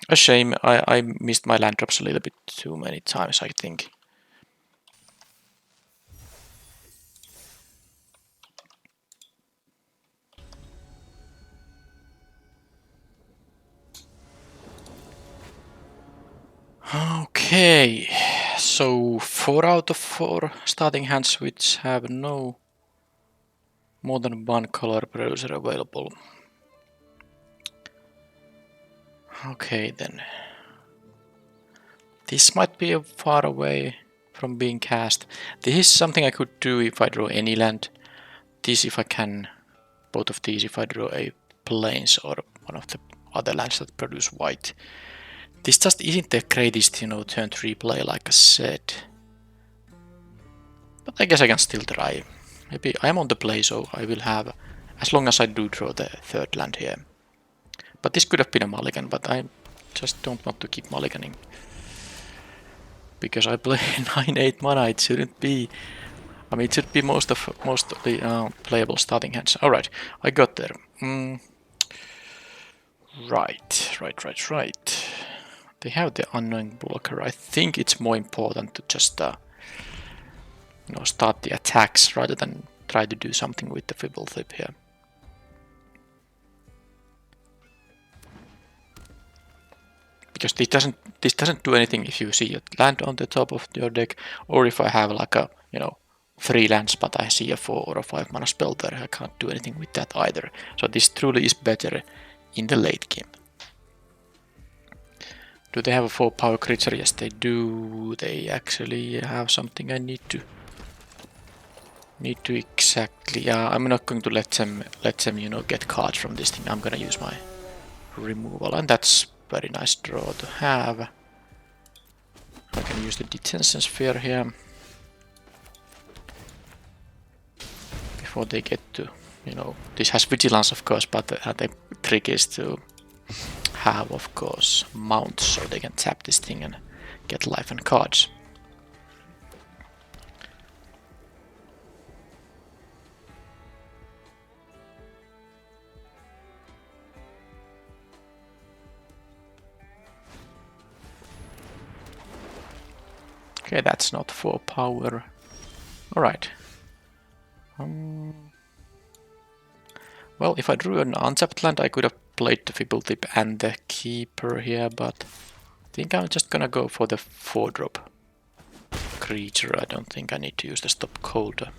S1: A shame. I missed my land drops a little bit too many times, I think. Okay, so 4 out of 4 starting hands which have no more than one color producer available. Okay then. This might be far away from being cast. This is something I could do if I draw any land. This if I can, both of these if I draw a plains or one of the other lands that produce white. This just isn't the greatest, you know, turn 3 play, like I said. But I guess I can still try. Maybe I'm on the play, so I will have, as long as I do draw the 3rd land here. But this could have been a mulligan, but I just don't want to keep mulliganing. Because I play 9-8 mana, it shouldn't be. I mean, it should be most of the playable starting hands. Alright, I got there. Right. They have the unknown blocker. I think it's more important to just you know, start the attacks rather than try to do something with the Fibblethip here. Because this doesn't do anything if you see a land on the top of your deck, or if I have like a, you know, 3 lands but I see a 4 or a 5 mana spell there. I can't do anything with that either. So this truly is better in the late game. Do they have a 4 power creature? Yes, they do. They actually have something I need to exactly. Yeah, I'm not going to let them, you know, get cards from this thing. I'm gonna use my removal, and that's very nice draw to have. I can use the detention sphere here before they get to, you know, this has vigilance of course, but the trick is to have, of course, mounts so they can tap this thing and get life and cards. Okay, that's not 4 power. Alright. Well, if I drew an untapped land, I could have played the Fibblethip and the Keeper here, but I think I'm just gonna go for the 4-drop creature, I don't think I need to use the stop cold.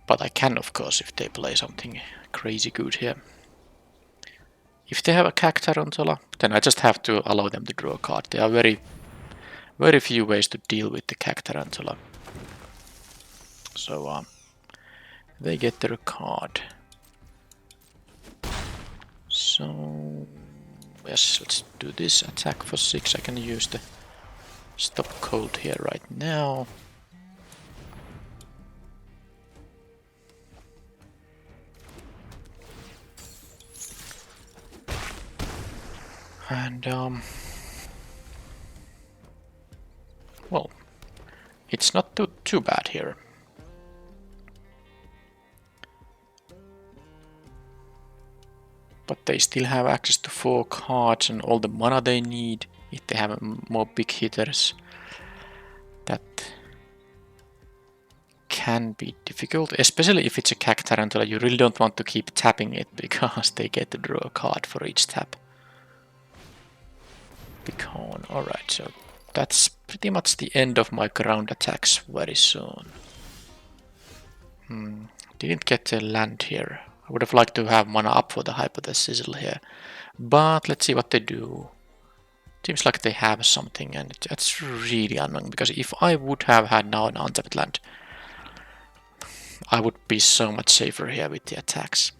S1: But I can, of course, if they play something crazy good here. If they have a Cactarantula, then I just have to allow them to draw a card. There are very few ways to deal with the Cactarantula. So they get their card. So yes, let's do this. Attack for 6. I can use the stop cold here right now. And well, it's not too bad here. But they still have access to 4 cards and all the mana they need if they have more big hitters. That can be difficult, especially if it's a Cactarantula. You really don't want to keep tapping it because they get to draw a card for each tap. Big horn. Alright, so that's pretty much the end of my ground attacks very soon. Didn't get a land here. I would have liked to have mana up for the Hypothesis Sizzle here. But let's see what they do. Seems like they have something, and that's really annoying, because if I would have had now an untapped land, I would be so much safer here with the attacks.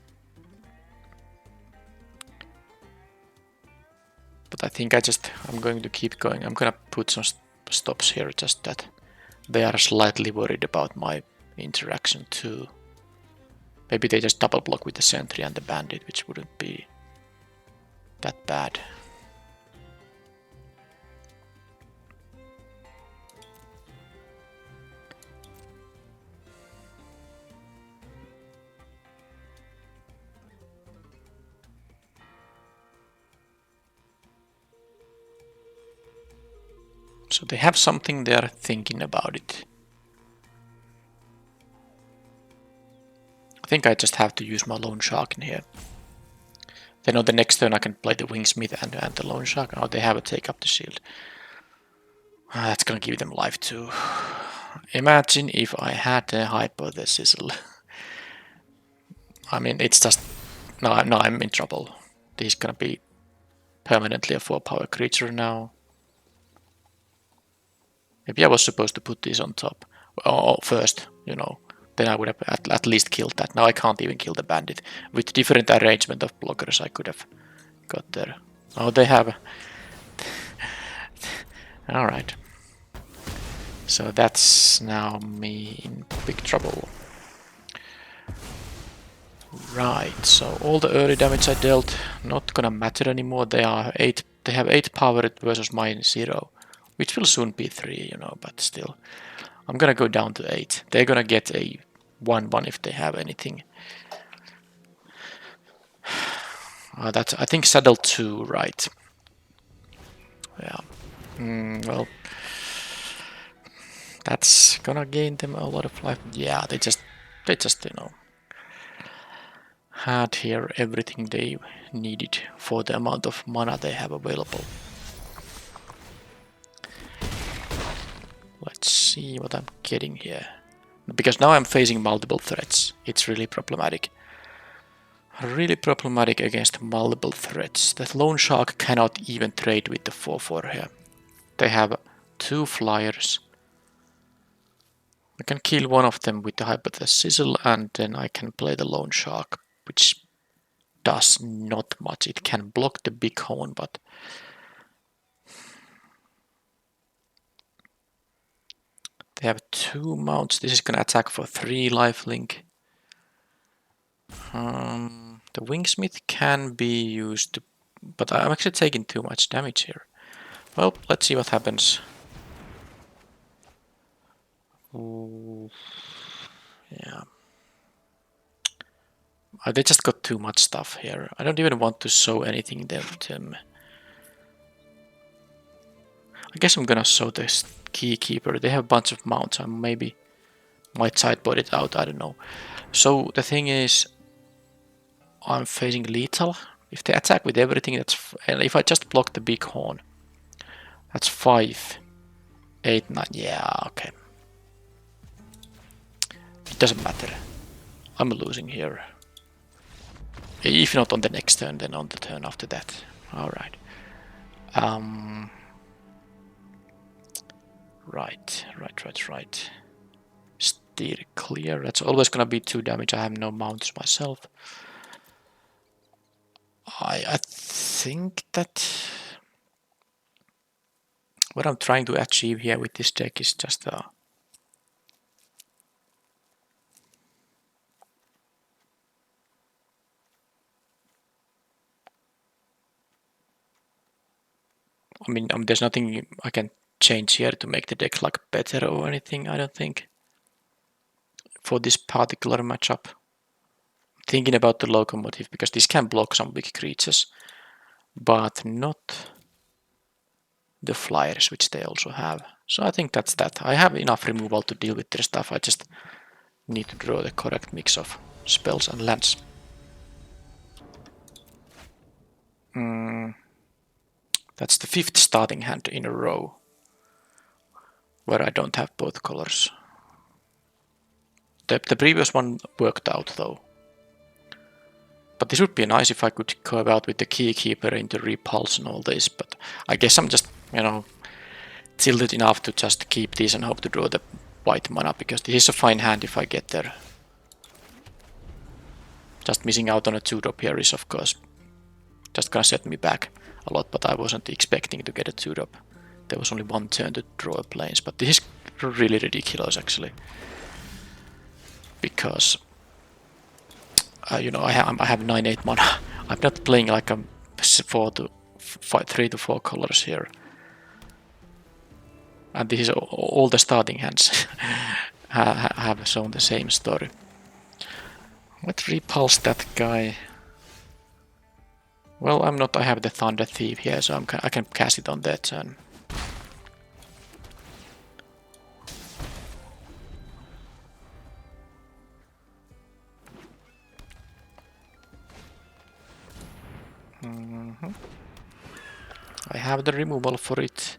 S1: But I think I'm going to keep going. I'm gonna put some stops here, just that they are slightly worried about my interaction too. Maybe they just double block with the sentry and the bandit, which wouldn't be that bad. So they have something they're thinking about it. I think I just have to use my Lone Shark in here. Then on the next turn I can play the Wingsmith and the Lone Shark. Oh, they have a take up the shield. That's gonna give them life too. Imagine if I had a Hypothesis. I mean, it's just... No, I'm in trouble. He's gonna be permanently a 4-power creature now. Maybe I was supposed to put this on top. Or first, you know. Then I would have at least killed that. Now I can't even kill the bandit. With different arrangement of blockers I could have got there. Oh, they have... Alright. So that's now me in big trouble. Right, so all the early damage I dealt, not gonna matter anymore. They have 8 power versus mine 0. Which will soon be 3, you know, but still. I'm gonna go down to 8. They're gonna get a 1-1 if they have anything. That's, I think, saddle 2, right? Yeah. Well, that's gonna gain them a lot of life. Yeah, they just, you know, had here everything they needed for the amount of mana they have available. Let's see what I'm getting here. Because now I'm facing multiple threats. It's really problematic. Really problematic against multiple threats. That Lone Shark cannot even trade with the 4-4 here. They have 2 flyers. I can kill one of them with the Hypothesis Sizzle, and then I can play the Lone Shark, which does not much. It can block the big horn, but... They have 2 mounts. This is gonna attack for 3 lifelink. The Wingsmith can be used, but I'm actually taking too much damage here. Well, let's see what happens. Ooh, yeah. They just got too much stuff here. I don't even want to sow anything there with them. I guess I'm gonna sow this Keykeeper. They have a bunch of mounts. I maybe might sideboard it out. I don't know. So the thing is, I'm facing lethal. If they attack with everything, that's... And if I just block the big horn, that's 5. 8, 9, yeah, okay. It doesn't matter. I'm losing here. If not on the next turn, then on the turn after that. Alright. Right. Steer clear. That's always gonna be 2 damage. I have no mounts myself. I think that what I'm trying to achieve here with this deck is just I mean, there's nothing I can change here to make the deck like better or anything, I don't think. For this particular matchup. Thinking about the locomotive, because this can block some big creatures, but not the flyers, which they also have. So I think that's that. I have enough removal to deal with their stuff. I just need to draw the correct mix of spells and lands. That's the 5th starting hand in a row where I don't have both colors. The previous one worked out though. But this would be nice if I could go about with the Keykeeper into Repulse and all this, but I guess I'm just, tilted enough to just keep these and hope to draw the white mana, because this is a fine hand if I get there. Just missing out on a 2-drop here is of course just gonna set me back a lot, but I wasn't expecting to get a 2-drop. There was only 1 turn to draw a planes, but this is really ridiculous actually. Because I have 9/8 mana. I'm not playing like a 3 to 4 colors here. And this is all the starting hands have shown the same story. Let's repulse that guy. Well, I have the Thunder Thief here, so I can cast it on that turn. I have the removal for it.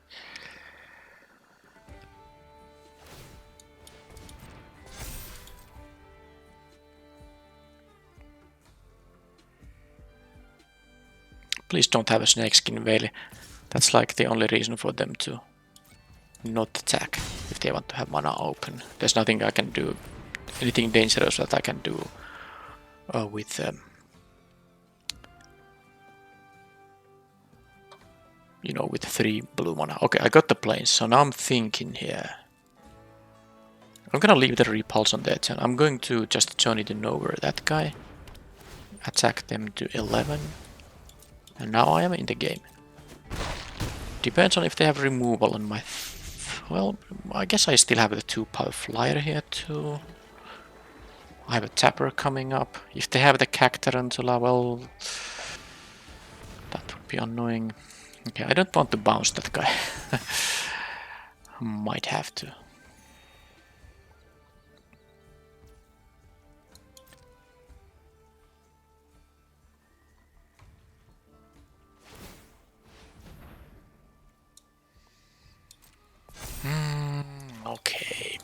S1: Please don't have a Snakeskin Veil. That's like the only reason for them to not attack if they want to have mana open. There's nothing I can do, anything dangerous that I can do with with 3 blue mana. Okay, I got the planes, so now I'm thinking here. I'm gonna leave the repulse on that turn. I'm going to just Johnny the Knower that guy. Attack them to 11. And now I am in the game. Depends on if they have removal on my... Well, I guess I still have the 2-power flyer here too. I have a tapper coming up. If they have the Cactarantula, well... that would be annoying. Okay, I don't want to bounce that guy. Might have to. Okay.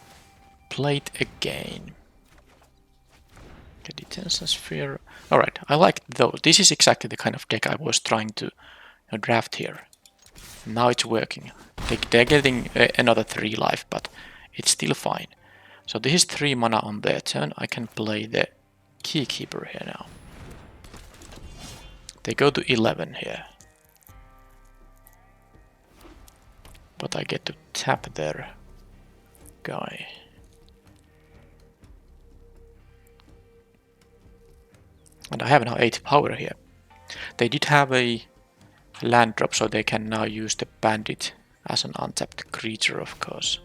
S1: Play it again. The Detention Sphere. Alright, I like those. This is exactly the kind of deck I was trying to draft here. Now it's working. They're getting another 3 life, but it's still fine. So this is 3 mana on their turn. I can play the Keykeeper here now. They go to 11 here. But I get to tap their guy. And I have now 8 power here. They did have a land drop, so they can now use the Bandit as an untapped creature, of course.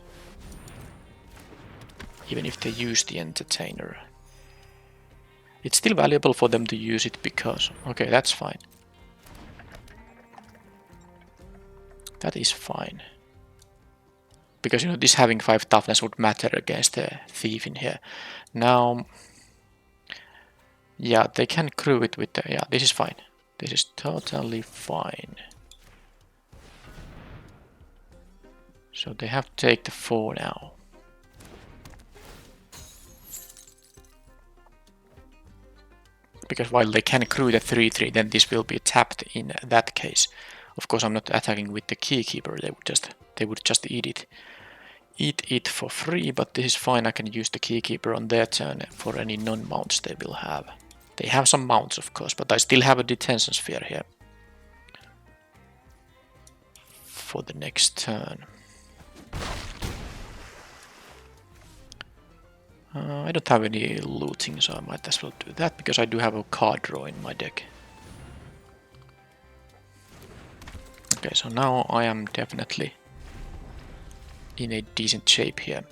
S1: Even if they use the Entertainer. It's still valuable for them to use it because... Okay, that's fine. That is fine. Because, this having 5 toughness would matter against the Thief in here. Now... Yeah, they can crew it with the... Yeah, this is fine. This is totally fine. So they have to take the 4 now. Because while they can crew the 3-3, then this will be tapped in that case. Of course, I'm not attacking with the Keykeeper. They would just eat it. Eat it for free, but this is fine. I can use the Keykeeper on their turn for any non-mounts they will have. They have some mounts, of course, but I still have a detention sphere here for the next turn. I don't have any looting, so I might as well do that, because I do have a card draw in my deck. Okay, so now I am definitely in a decent shape here.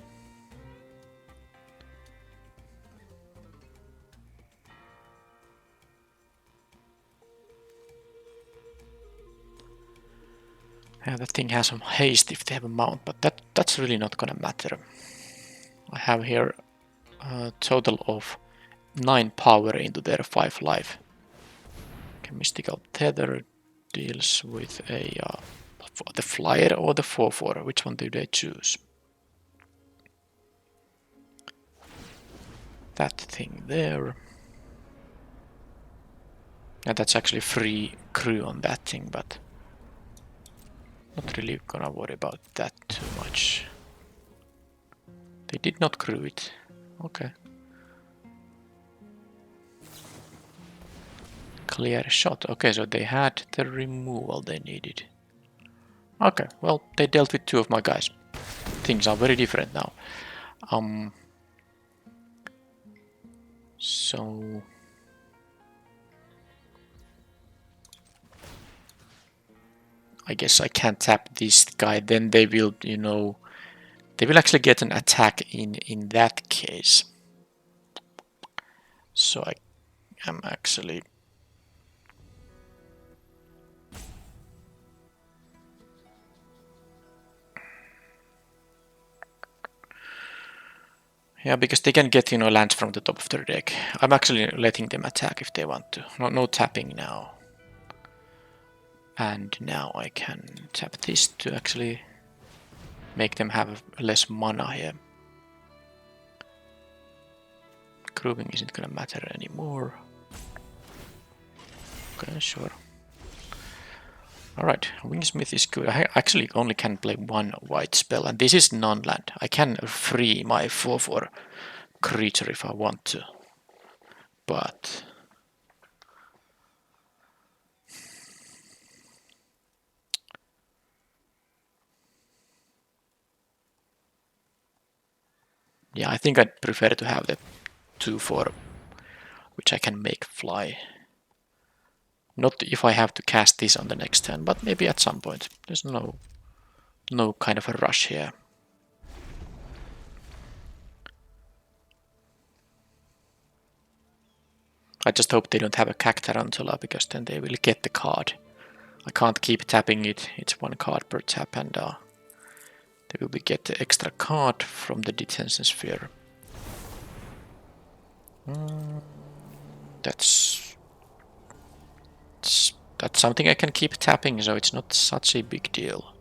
S1: Yeah, that thing has some haste if they have a mount, but that's really not gonna matter. I have here a total of 9 power into their 5 life. Okay, Mystical Tether deals with the flyer or the 4-4. Which one do they choose? That thing there. And that's actually free crew on that thing, but not really gonna worry about that too much. They did not crew it. Okay. Clear shot. Okay, so they had the removal they needed. Okay, well, they dealt with 2 of my guys. Things are very different now. So I guess I can't tap this guy. Then they will, you know, they will actually get an attack in that case. So I am actually... Yeah, because they can get, you know, lands from the top of their deck. I'm actually letting them attack if they want to. No tapping now. And now I can tap this to actually make them have less mana here. Crewing isn't gonna matter anymore. Okay, sure. Alright, Wingsmith is good. I actually only can play 1 white spell, and this is non-land. I can free my 4-4 creature if I want to. But... yeah, I think I'd prefer to have the 2-4, which I can make fly. Not if I have to cast this on the next turn, but maybe at some point. There's no kind of a rush here. I just hope they don't have a Cactarantula, because then they will get the card. I can't keep tapping it. It's 1 card per tap, and they will get the extra card from the detention sphere. That's something I can keep tapping, so it's not such a big deal.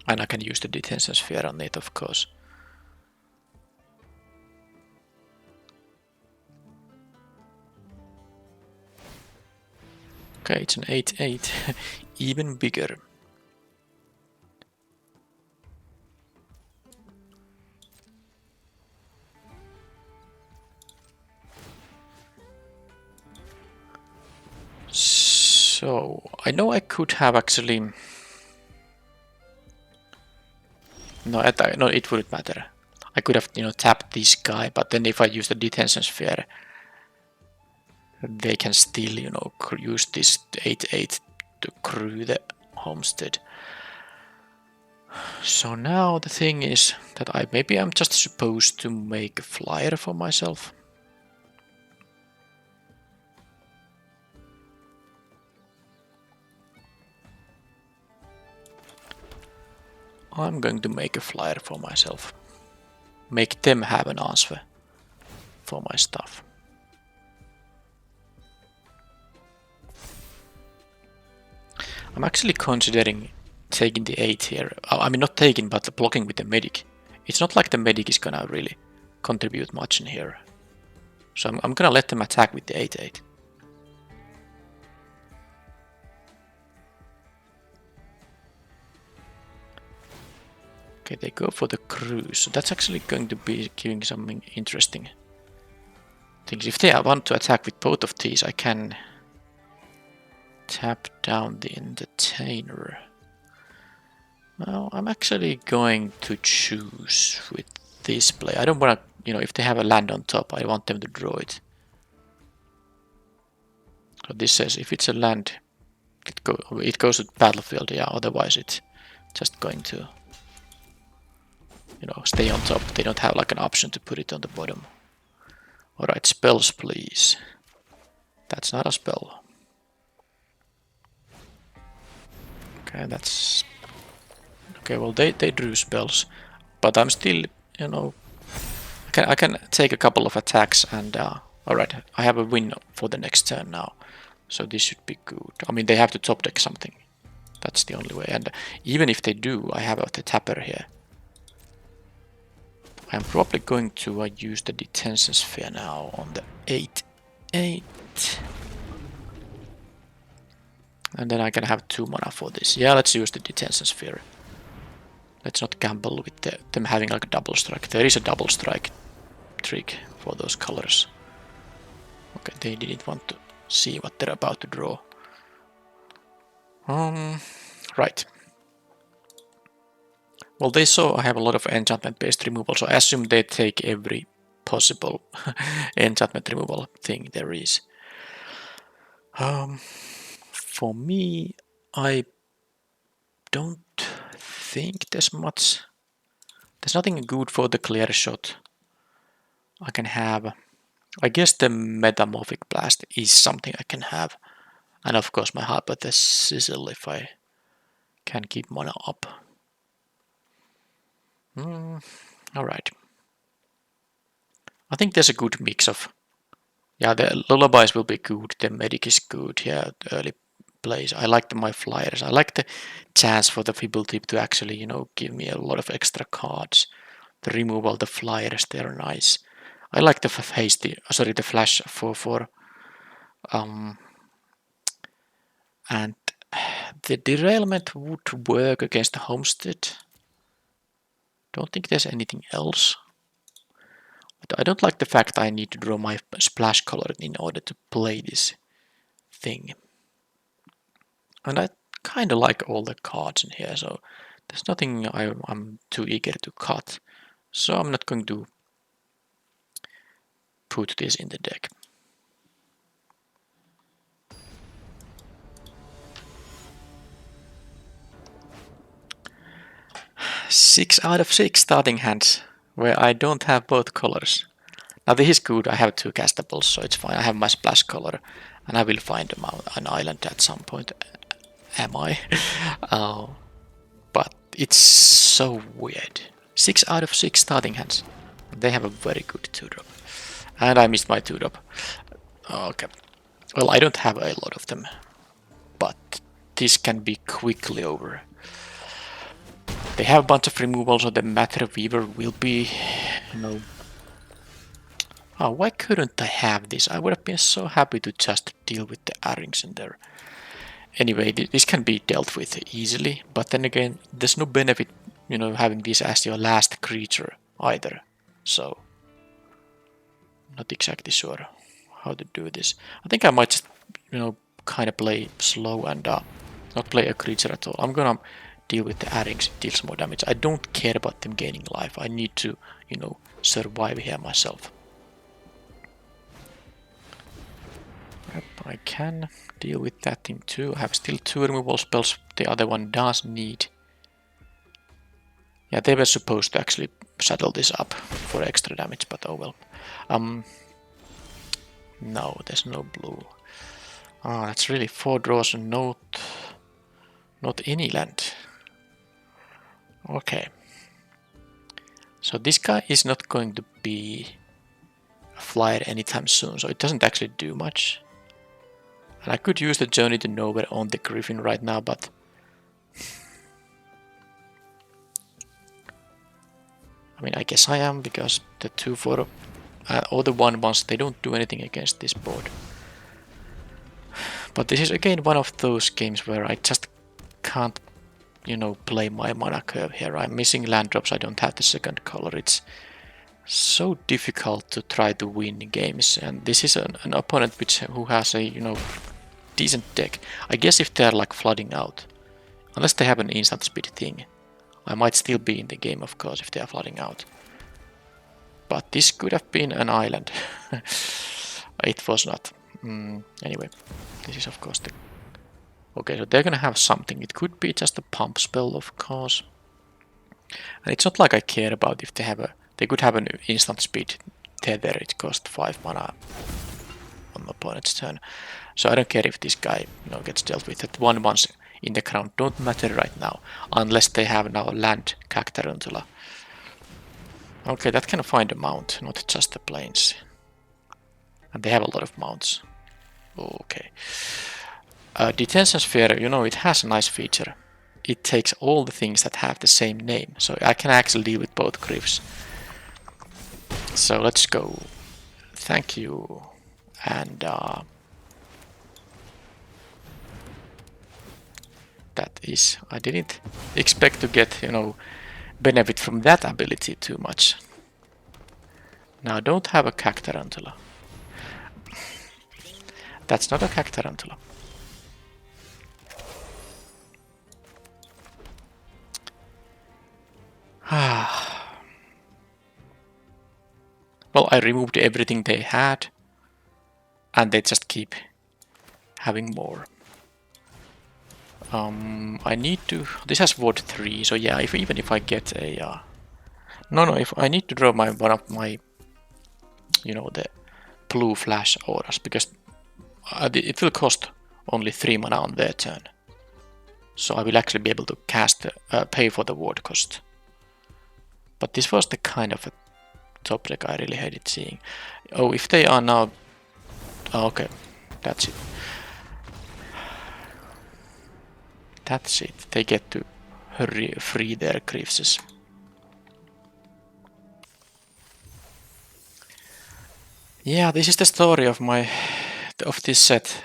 S1: And I can use the detention sphere on it, of course. Okay, it's an 8-8, even bigger. So, I know I could have actually... No, it wouldn't matter. I could have, you know, tapped this guy, but then if I use the detention sphere, they can still, you know, use this 8-8 to crew the homestead. So now the thing is that maybe I'm just supposed to make a flyer for myself. I'm going to make a flyer for myself. Make them have an answer for my stuff. I'm actually considering taking the 8 here. I mean, not taking, but blocking with the medic. It's not like the medic is gonna really contribute much in here. So I'm gonna let them attack with the 8-8. Okay, they go for the cruise. So that's actually going to be giving something interesting things. If they want to attack with both of these, I can tap down the entertainer. Well, I'm actually going to choose with this play. I don't want to, you know, if they have a land on top, I want them to draw it. So this says if it's a land, it goes to the battlefield, yeah, otherwise it's just going to, you know, stay on top. They don't have like an option to put it on the bottom. Alright, spells please. That's not a spell. Okay, that's... Okay, well they drew spells, but I'm still, you know, I can take a couple of attacks and alright, I have a win for the next turn now. So this should be good. I mean, they have to top deck something. That's the only way. And even if they do, I have the tapper here. I'm probably going to use the detention sphere now on the 8-8. And then I can have 2 mana for this. Yeah, let's use the detention sphere. Let's not gamble with them having like a double strike. There is a double strike trick for those colors. Okay, they didn't want to see what they're about to draw. Right. Well, they saw I have a lot of enchantment-based removal, so I assume they take every possible enchantment removal thing there is. For me, I don't think there's much. There's nothing good for the clear shot. I can have. I guess the Metamorphic Blast is something I can have. And of course my Hypothesis if I can keep mana up. Alright. I think there's a good mix of... Yeah, the Lullabies will be good, the Medic is good, yeah, the early plays. I like my flyers. I like the chance for the Fibble Tip to actually, you know, give me a lot of extra cards. The removal, the flyers, they're nice. I like the the flash for and the derailment would work against the homestead. Don't think there's anything else. But I don't like the fact I need to draw my splash color in order to play this thing. And I kind of like all the cards in here, so there's nothing I'm too eager to cut. So I'm not going to put this in the deck. Six out of 6 starting hands where I don't have both colors. Now this is good, I have 2 castables, so it's fine. I have my splash color and I will find an island at some point. Am I? But it's so weird. 6 out of 6 starting hands. They have a very good 2-drop. And I missed my 2-drop. Okay. Well, I don't have a lot of them. But this can be quickly over. They have a bunch of removals, so the Matter Weaver will be, you know... Oh, why couldn't I have this? I would have been so happy to just deal with the Arings in there. Anyway, this can be dealt with easily, but then again, there's no benefit, you know, having this as your last creature either. So, not exactly sure how to do this. I think I might just, you know, kind of play slow and not play a creature at all. I'm gonna deal with the Arings, it deals more damage. I don't care about them gaining life. I need to, you know, survive here myself. Yep, I can deal with that thing too. I have still 2 removal spells. The other one does need... Yeah, they were supposed to actually saddle this up for extra damage, but oh well. No, there's no blue. Ah, that's really 4 draws and not any land. Okay. So this guy is not going to be a flyer anytime soon, so it doesn't actually do much. And I could use the Journey to Nowhere on the Griffin right now, but I mean, I guess I am, because the 2-4 or the 1-1s, they don't do anything against this board. But this is again one of those games where I just can't, you know, play my mana curve here. I'm missing land drops, I don't have the second color. It's so difficult to try to win games, and this is an opponent who has a, you know, decent deck. I guess if they're like flooding out, unless they have an instant speed thing, I might still be in the game, of course, if they are flooding out. But this could have been an island. It was not. Anyway, this is of course the... Okay, so they're gonna have something. It could be just a pump spell, of course. And it's not like I care about if they have a... They could have an instant speed tether. It costs 5 mana on the opponent's turn. So I don't care if this guy, you know, gets dealt with. That 1-1s in the ground don't matter right now, unless they have now land Cactarantula. Okay, that can find a mount, not just the plains. And they have a lot of mounts. Okay. Detention Sphere, you know, it has a nice feature. It takes all the things that have the same name, so I can actually deal with both griffs. So let's go. Thank you. And that is... I didn't expect to get, you know, benefit from that ability too much. Now don't have a Cactarantula. That's not a Cactarantula. Well, I removed everything they had, and they just keep having more. I need to... This has ward 3, so yeah, even if I get a... if I need to draw one of my, you know, the blue flash auras, because it will cost only 3 mana on their turn. So I will actually be able to cast, pay for the ward cost. But this was the kind of a top deck I really hated seeing. Oh, if they are now... Oh, okay, that's it. That's it. They get to free their griefs. Yeah, this is the story of this set.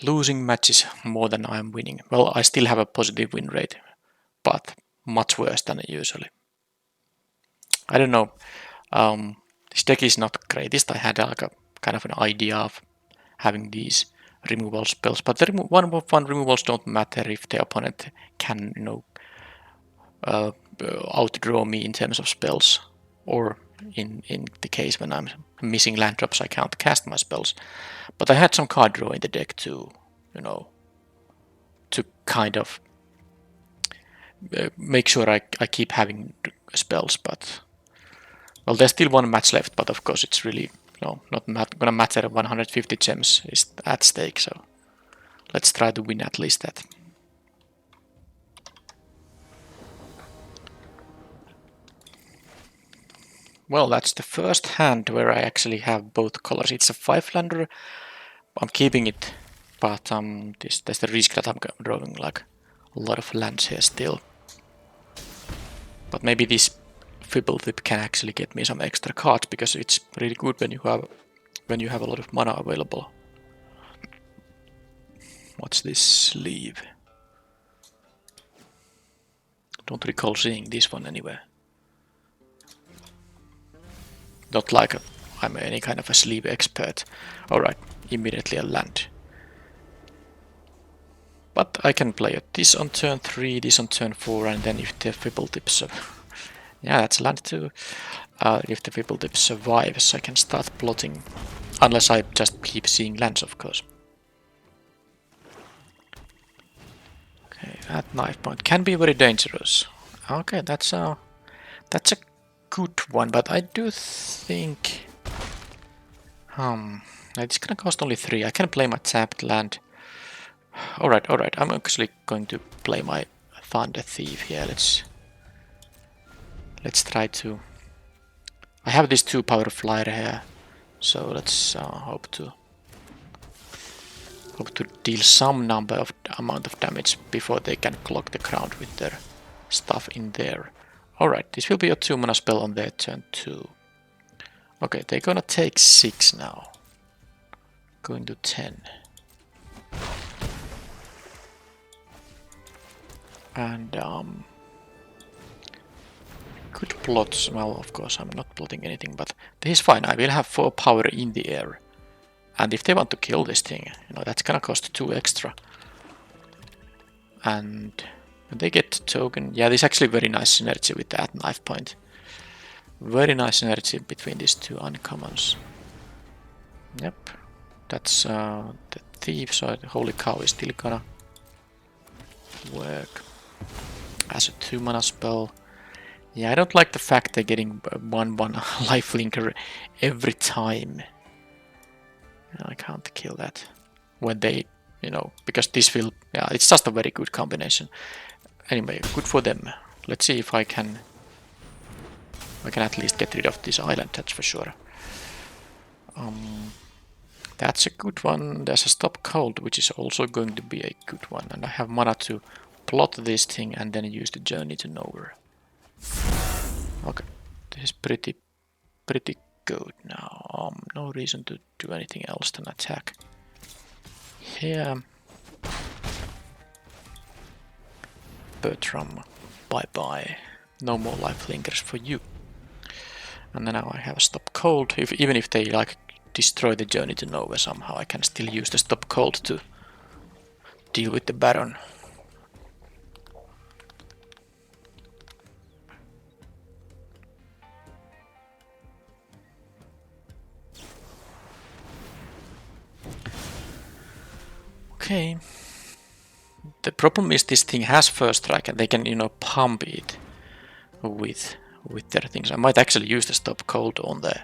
S1: Losing matches more than I'm winning. Well, I still have a positive win rate, but much worse than usually. I don't know. This deck is not greatest. I had like a kind of an idea of having these removal spells, but the 1-1 removals don't matter if the opponent can, you know, outdraw me in terms of spells, or in the case when I'm missing land drops, I can't cast my spells. But I had some card draw in the deck to, you know, to kind of make sure I keep having spells. But well, there's still one match left, but of course it's really, you know, not gonna matter. 150 gems is at stake, so let's try to win at least that. Well, that's the first hand where I actually have both colors. It's a 5-lander. I'm keeping it, but there's the risk that I'm drawing like a lot of lands here still. But maybe this Fibblethip can actually get me some extra cards, because it's really good when you have a lot of mana available. What's this sleeve? Don't recall seeing this one anywhere. Not like I'm any kind of a sleeve expert. Alright, immediately a land. But I can play this on turn 3, this on turn 4, and then if the Fibblethip yeah, that's a land too. If the Fibblethip survives, I can start plotting. Unless I just keep seeing lands, of course. Okay, that knife point can be very dangerous. Okay, that's a good one, but I do think... it's gonna cost only 3. I can play my tapped land. Alright, I'm actually going to play my Thunder Thief here. Let's try to... I have this 2-power flyer here, so let's hope to hope to deal some amount of damage before they can clog the ground with their stuff in there. Alright, this will be a 2 mana spell on their turn too. Okay, they're gonna take 6 now. Going to 10. And could plot, well of course I'm not plotting anything, but this is fine, I will have 4 power in the air. And if they want to kill this thing, you know, that's gonna cost 2 extra. And they get token, yeah, this is actually very nice synergy with that knife point. Very nice synergy between these two uncommons. Yep, that's the thief, so the holy cow is still gonna work as a 2 mana spell. Yeah, I don't like the fact they're getting 1/1 lifelinker every time. I can't kill that when they, you know, because this will, yeah, it's just a very good combination. Anyway, good for them. Let's see if I can at least get rid of this island, that's for sure. That's a good one. There's a stop cold, which is also going to be a good one. And I have mana to plot this thing and then use the journey to nowhere. Okay, this is pretty good now. No reason to do anything else than attack. Here. Bertram, bye-bye. No more lifelinkers for you. And then now I have a stop cold. Even if they like destroy the journey to nowhere somehow, I can still use the stop cold to deal with the Baron. Okay. The problem is this thing has first strike and they can, you know, pump it with their things. I might actually use the stop cold on the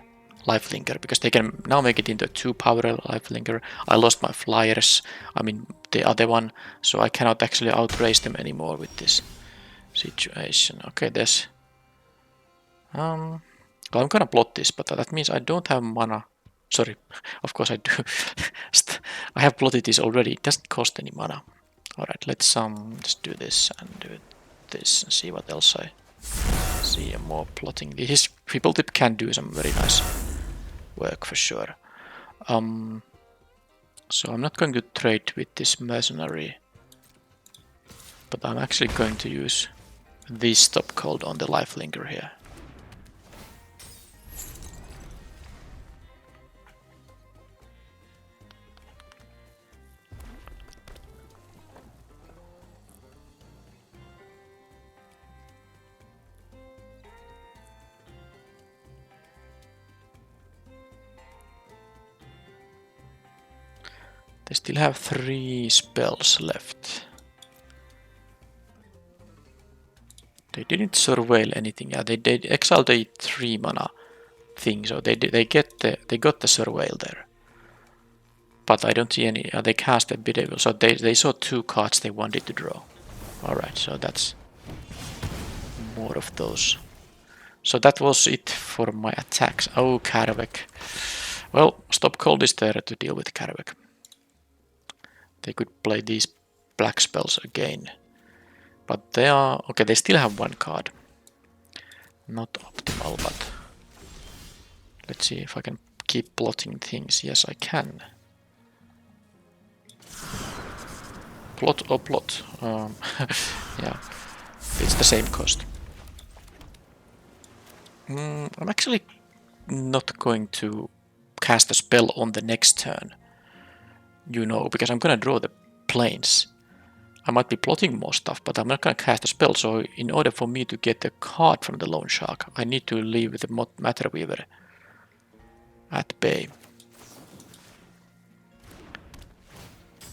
S1: lifelinker because they can now make it into a 2 power lifelinker. I lost my flyers, I mean the other one, so I cannot actually outrace them anymore with this situation. Okay, there's well, I'm gonna plot this, but that means I don't have mana. Sorry, of course I do. I have plotted this already. It doesn't cost any mana. Alright, let's just do this and do this and see what else I see. More plotting. This people tip can do some very nice work for sure. So I'm not going to trade with this mercenary, but I'm actually going to use this stop cold on the lifelinker here. They still have 3 spells left. They didn't surveil anything. Yeah, they exiled a 3 mana thing, so they got the surveil there. But I don't see any. They cast a bit, so they saw 2 cards they wanted to draw. All right, so that's more of those. So that was it for my attacks. Oh, Karvek. Well, stop cold is there to deal with Karvek. They could play these black spells again. But they are... okay, they still have 1 card. Not optimal, but... let's see if I can keep plotting things. Yes, I can. Plot or plot? Yeah, it's the same cost. I'm actually not going to cast a spell on the next turn. You know, because I'm gonna draw the planes. I might be plotting more stuff, but I'm not gonna cast a spell, so in order for me to get a card from the Loan Shark, I need to leave the Matter Weaver at bay.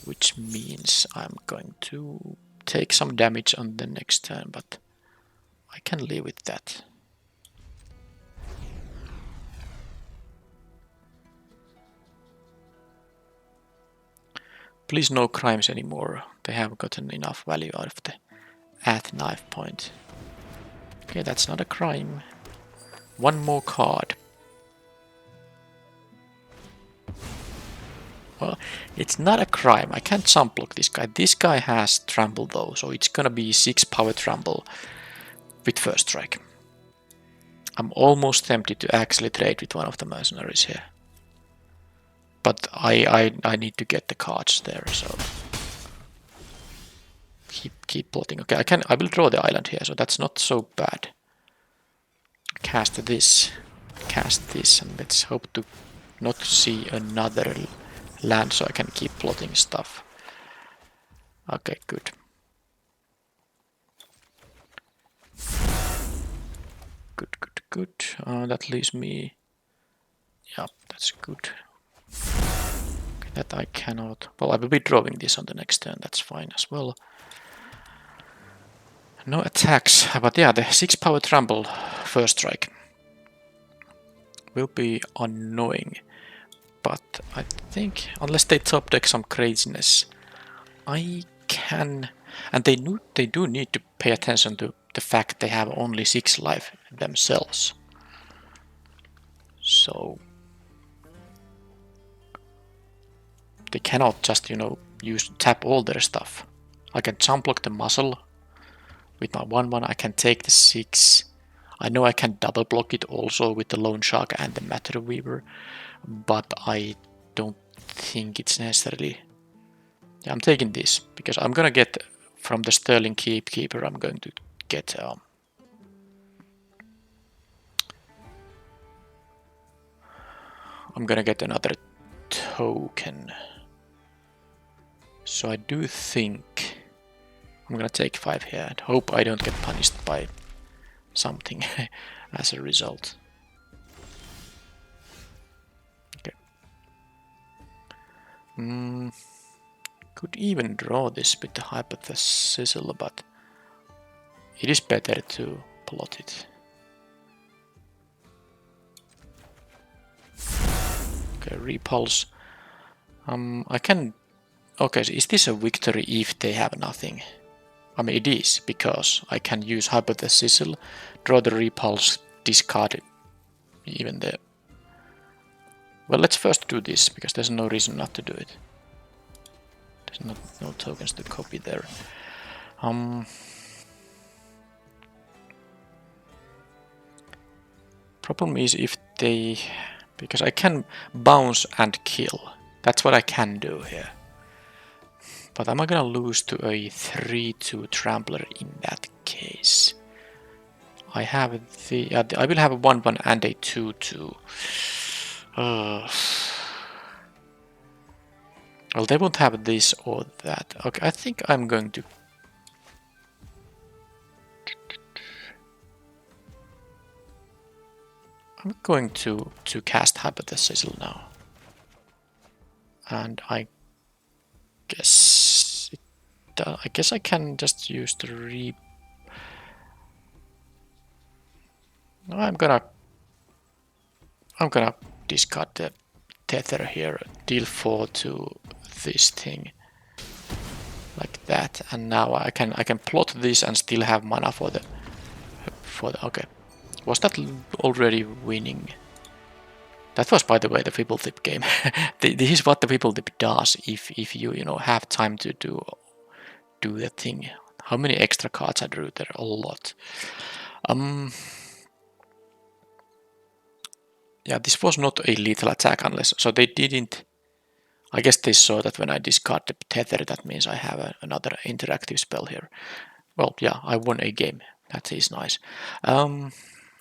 S1: Which means I'm going to take some damage on the next turn, but I can live with that. Please no crimes anymore. They have gotten enough value out of the knife point. Okay, that's not a crime. 1 more card. Well, it's not a crime. I can't jump block this guy. This guy has trample though, so it's gonna be 6 power trample with first strike. I'm almost tempted to actually trade with one of the mercenaries here. But I need to get the cards there, so keep plotting. Okay, I will draw the island here, so that's not so bad. Cast this, and let's hope to not see another land, so I can keep plotting stuff. Okay, good. Good. That leaves me. Yeah, that's good. Okay, that I cannot. Well, I will be drawing this on the next turn. That's fine as well. No attacks, but yeah, the 6 power trample first strike will be annoying. But I think, unless they top deck some craziness, I can. And they do need to pay attention to the fact they have only 6 life themselves. So they cannot just, tap all their stuff. I can jump block the muscle with my 1/1. I can take the 6. I know I can double block it also with the Lone Shark and the Matter Weaver, but I don't think it's necessarily. Yeah, I'm taking this because I'm gonna get from the Sterling Keeper. I'm going to get. I'm gonna get another token. So I do think I'm gonna take 5 here and hope I don't get punished by something as a result. Okay. Could even draw this with the Hypothesis, but it is better to plot it. Okay, repulse. I can. Okay, so is this a victory if they have nothing? I mean, it is, because I can use Hypothesis, draw the repulse, discard it, even the. Well, let's first do this, because there's no reason not to do it. There's no tokens to copy there. Problem is if they. Because I can bounce and kill. That's what I can do here. But am I gonna lose to a 3/2 Trampler in that case? I have the. I will have a 1/1 and a 2/2. Well, they won't have this or that. Okay, I think I'm going to. I'm going to cast Hypothesis now. And I guess I can just use the No, I'm gonna discard the tether here, deal 4 to this thing, like that, and now I can plot this and still have mana for the okay. Was that already winning? That was, by the way, the Fibble Tip game. This is what the Fibble Tip does if you have time to do the thing. How many extra cards I drew there? A lot. Yeah, this was not a lethal attack unless. So they didn't. I guess they saw that when I discard the tether, that means I have another interactive spell here. Well, yeah, I won a game. That is nice.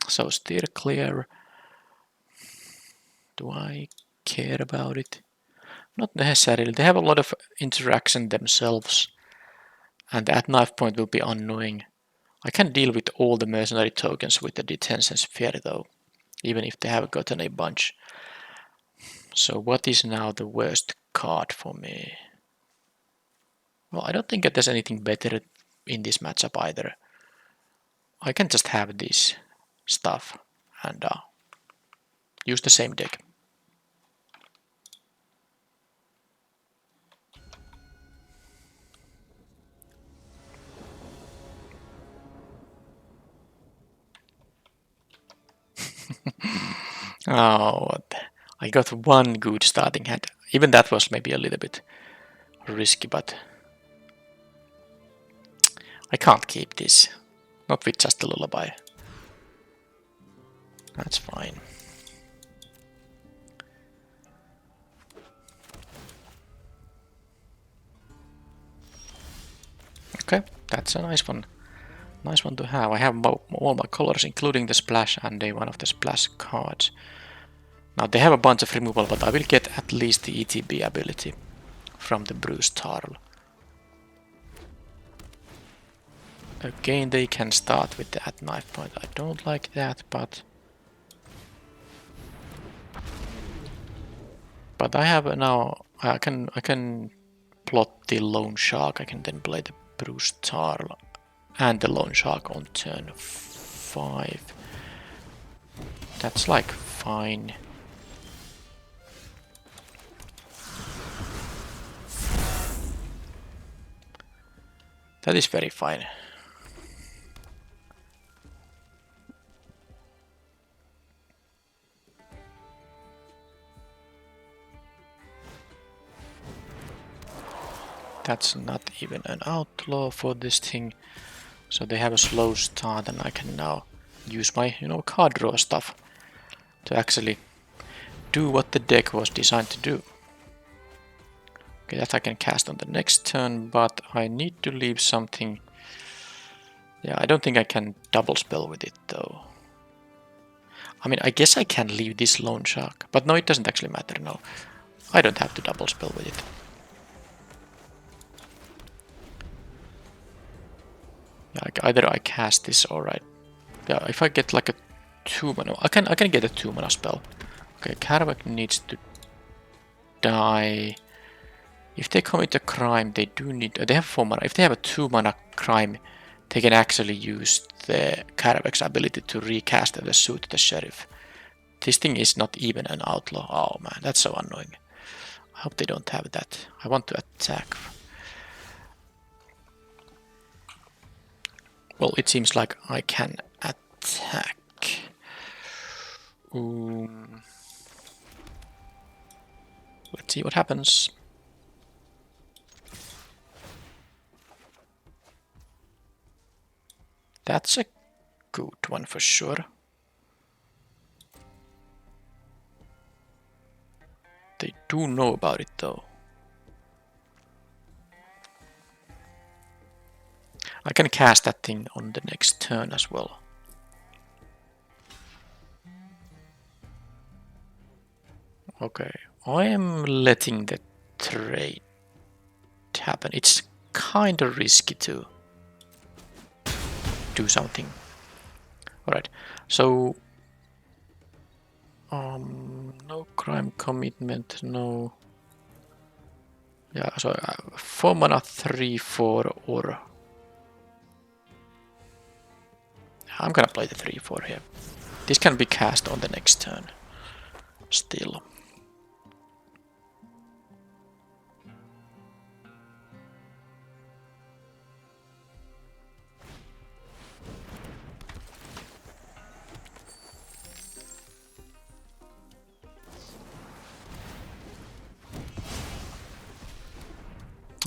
S1: So steer clear. Do I care about it? Not necessarily. They have a lot of interaction themselves, and that knife point will be annoying. I can deal with all the mercenary tokens with the detention sphere though, even if they have gotten a bunch. So what is now the worst card for me? Well, I don't think that there's anything better in this matchup either. I can just have this stuff and use the same deck. Oh, I got one good starting hand. Even that was maybe a little bit risky, but I can't keep this. Not with just a lullaby. That's fine. Okay, that's a nice one. Nice one to have. I have all my colors, including the splash and one of the splash cards. Now they have a bunch of removal, but I will get at least the ETB ability from the Bruce Tarl. Again, they can start with that knife point. I don't like that, but I have now. I can plot the Lone Shark. I can then play the Bruce Tarl and the Lone Shark on turn 5. That's like fine. That is very fine. That's not even an outlaw for this thing. So they have a slow start, and I can now use my, card draw stuff to actually do what the deck was designed to do. Okay, that I can cast on the next turn, but I need to leave something. Yeah, I don't think I can double spell with it though. I mean, I guess I can leave this Lone Shark, but no, it doesn't actually matter, no. I don't have to double spell with it. Yeah, either I cast this or yeah, if I get like a 2-mana, I can get a 2-mana spell. Okay, Caravac needs to die. If they commit a crime, they do need. They have 4 mana. If they have a 2-mana crime, they can actually use the Caravac's ability to recast the suit the sheriff. This thing is not even an outlaw. Oh man, that's so annoying. I hope they don't have that. I want to attack. Well, it seems like I can attack. Let's see what happens. That's a good one for sure. They do know about it though. I can cast that thing on the next turn as well. Okay, I am letting the trade happen. It's kind of risky to do something. Alright, so no crime commitment, no. Yeah, so 4 mana 3/4 or I'm gonna play the 3/4 here. This can be cast on the next turn. Still.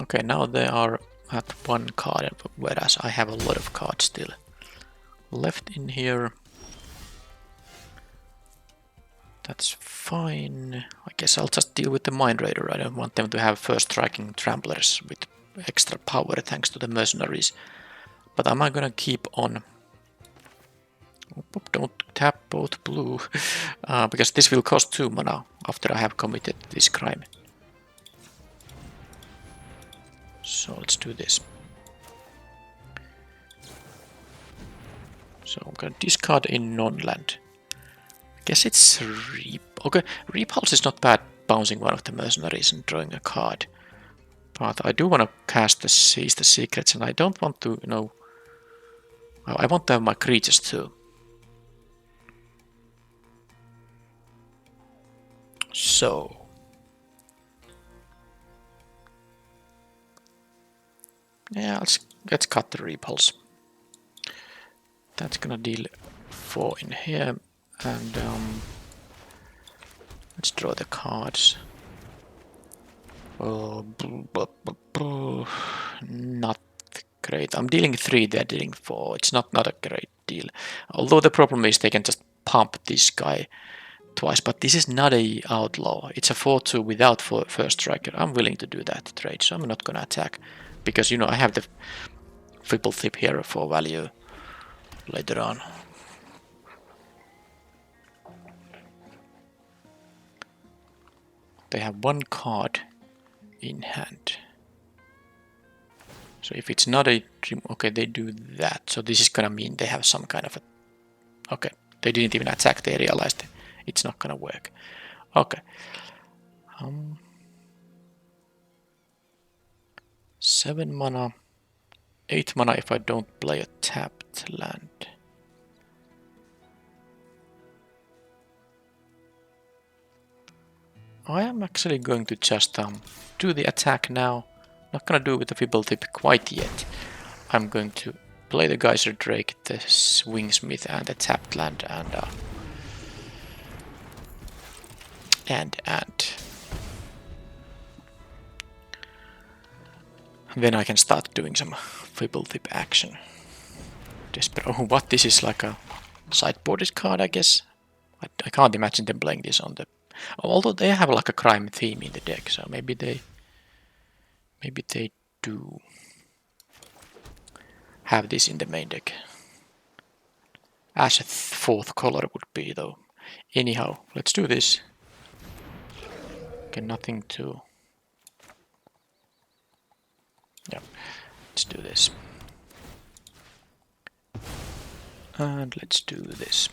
S1: Okay, now they are at 1 card, whereas I have a lot of cards still left in here. That's fine. I guess I'll just deal with the Mind Raider. I don't want them to have first striking tramplers with extra power thanks to the mercenaries. But am I gonna keep on? Don't tap both blue, because this will cost 2 mana after I have committed this crime. So let's do this. So I'm gonna discard a non-land. I guess it's okay. Repulse is not bad, bouncing one of the mercenaries and drawing a card. But I do want to cast the Seize the Secrets, and I don't want to, I want to have my creatures too. So yeah, let's cut the repulse. That's gonna deal 4 in here, and let's draw the cards. Not great. I'm dealing 3, they're dealing 4. It's not a great deal. Although the problem is they can just pump this guy twice, but this is not a outlaw. It's a 4-2 without first striker. I'm willing to do that trade, so I'm not gonna attack. Because, you know, I have the triple tip here for value later on. They have 1 card in hand. So if it's not a dream, okay, they do that. So this is gonna mean they have some kind of a... Okay, they didn't even attack, they realized it's not gonna work. Okay. 7 mana, 8 mana if I don't play a tapped land. I am actually going to just do the attack now. Not gonna do it with the Fibble Tip quite yet. I'm going to play the Geyser Drake, the Wingsmith, and the tapped land, and then I can start doing some Fibble Tip action. Oh, what? This is like a sideboarded card, I guess. I can't imagine them playing this on the... Although they have like a crime theme in the deck, so maybe they do have this in the main deck. As a 4th color would be, though. Anyhow, let's do this. Okay, nothing to... Yeah, let's do this. And let's do this.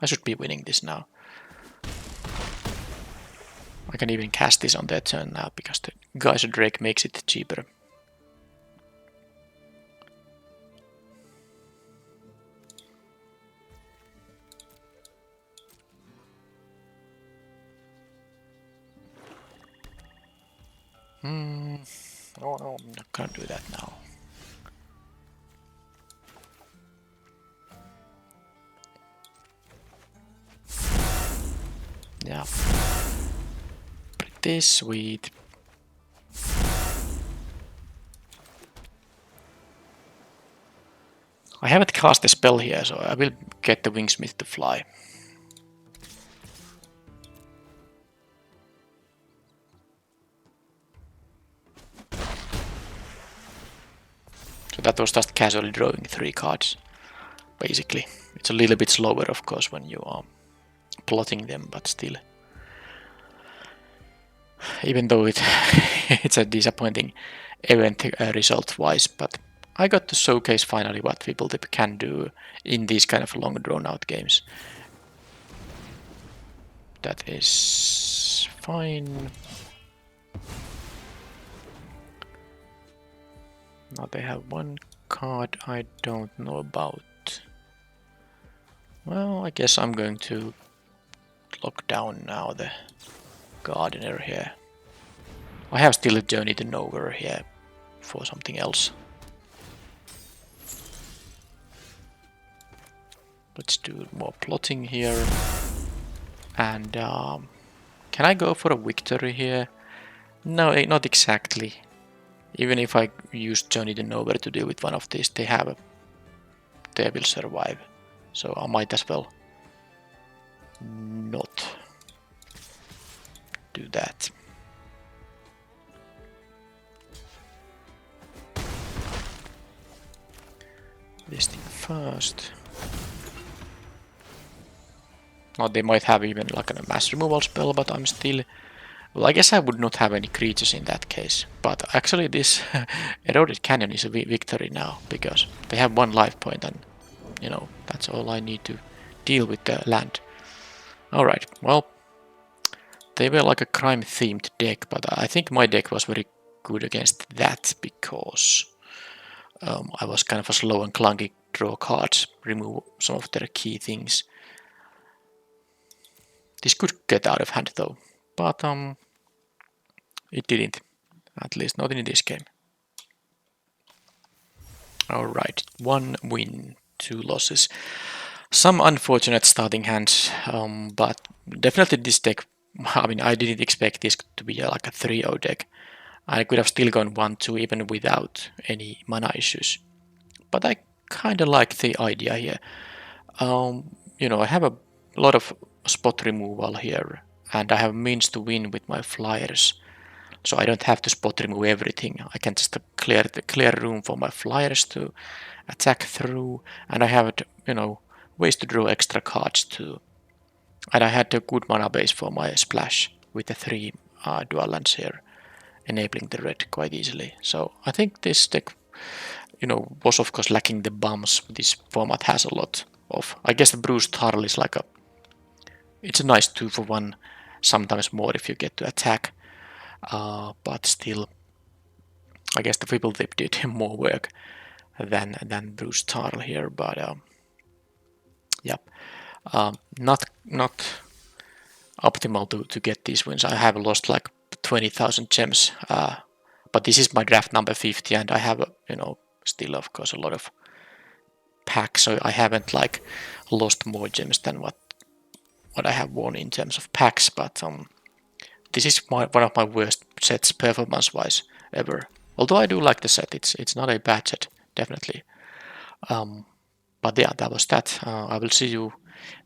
S1: I should be winning this now. I can even cast this on their turn now, because the Geyser Drake makes it cheaper. Oh no, I'm not gonna do that now. Yeah. Pretty sweet. I haven't cast a spell here, so I will get the Wingsmith to fly. So that was just casually drawing 3 cards, basically. It's a little bit slower, of course, when you are plotting them, but still. Even though it's a disappointing event result-wise, but I got to showcase finally what Fibble Tip can do in these kind of long drawn-out games. That is fine. Now they have 1 card I don't know about. Well, I guess I'm going to lock down now the Gardener here. I have still a Journey to Nowhere here for something else. Let's do more plotting here. And can I go for a victory here? No, not exactly. Even if I use Journey to Nowhere to deal with one of these, they will survive. So I might as well not do that. This thing first. Now they might have even like a mass removal spell, but I'm still... Well, I guess I would not have any creatures in that case. But actually this Eroded Canyon is a victory now, because they have 1 life point and, you know, that's all I need to deal with the land. Alright, well, they were like a crime-themed deck, but I think my deck was very good against that, because I was kind of a slow and clunky, draw cards, remove some of their key things. This could get out of hand though, but it didn't, at least not in this game. Alright, 1 win, 2 losses. Some unfortunate starting hands, but definitely this deck I mean, I didn't expect this to be like a 3-0 deck. I could have still gone 1-2 even without any mana issues. But I kind of like the idea here. I have a lot of spot removal here, and I have means to win with my flyers. So I don't have to spot remove everything. I can just clear room for my flyers to attack through, and I have ways to draw extra cards too. And I had a good mana base for my splash with the 3 dual lands here, enabling the red quite easily. So I think this deck, was of course lacking the bumps. This format has a lot of. I guess the Bruce Tarl is it's a nice 2-for-1, sometimes more if you get to attack. But still, I guess the triple tip did more work than Bruce Tarl here. But yeah, not optimal to get these wins. I have lost like 20,000 gems, but this is my draft number 50, and I have still of course a lot of packs, so I haven't lost more gems than what I have won in terms of packs. But this is one of my worst sets performance wise ever. Although I do like the set, it's not a bad set, definitely. But yeah, that was that. I will see you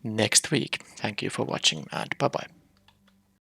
S1: next week. Thank you for watching, and bye bye.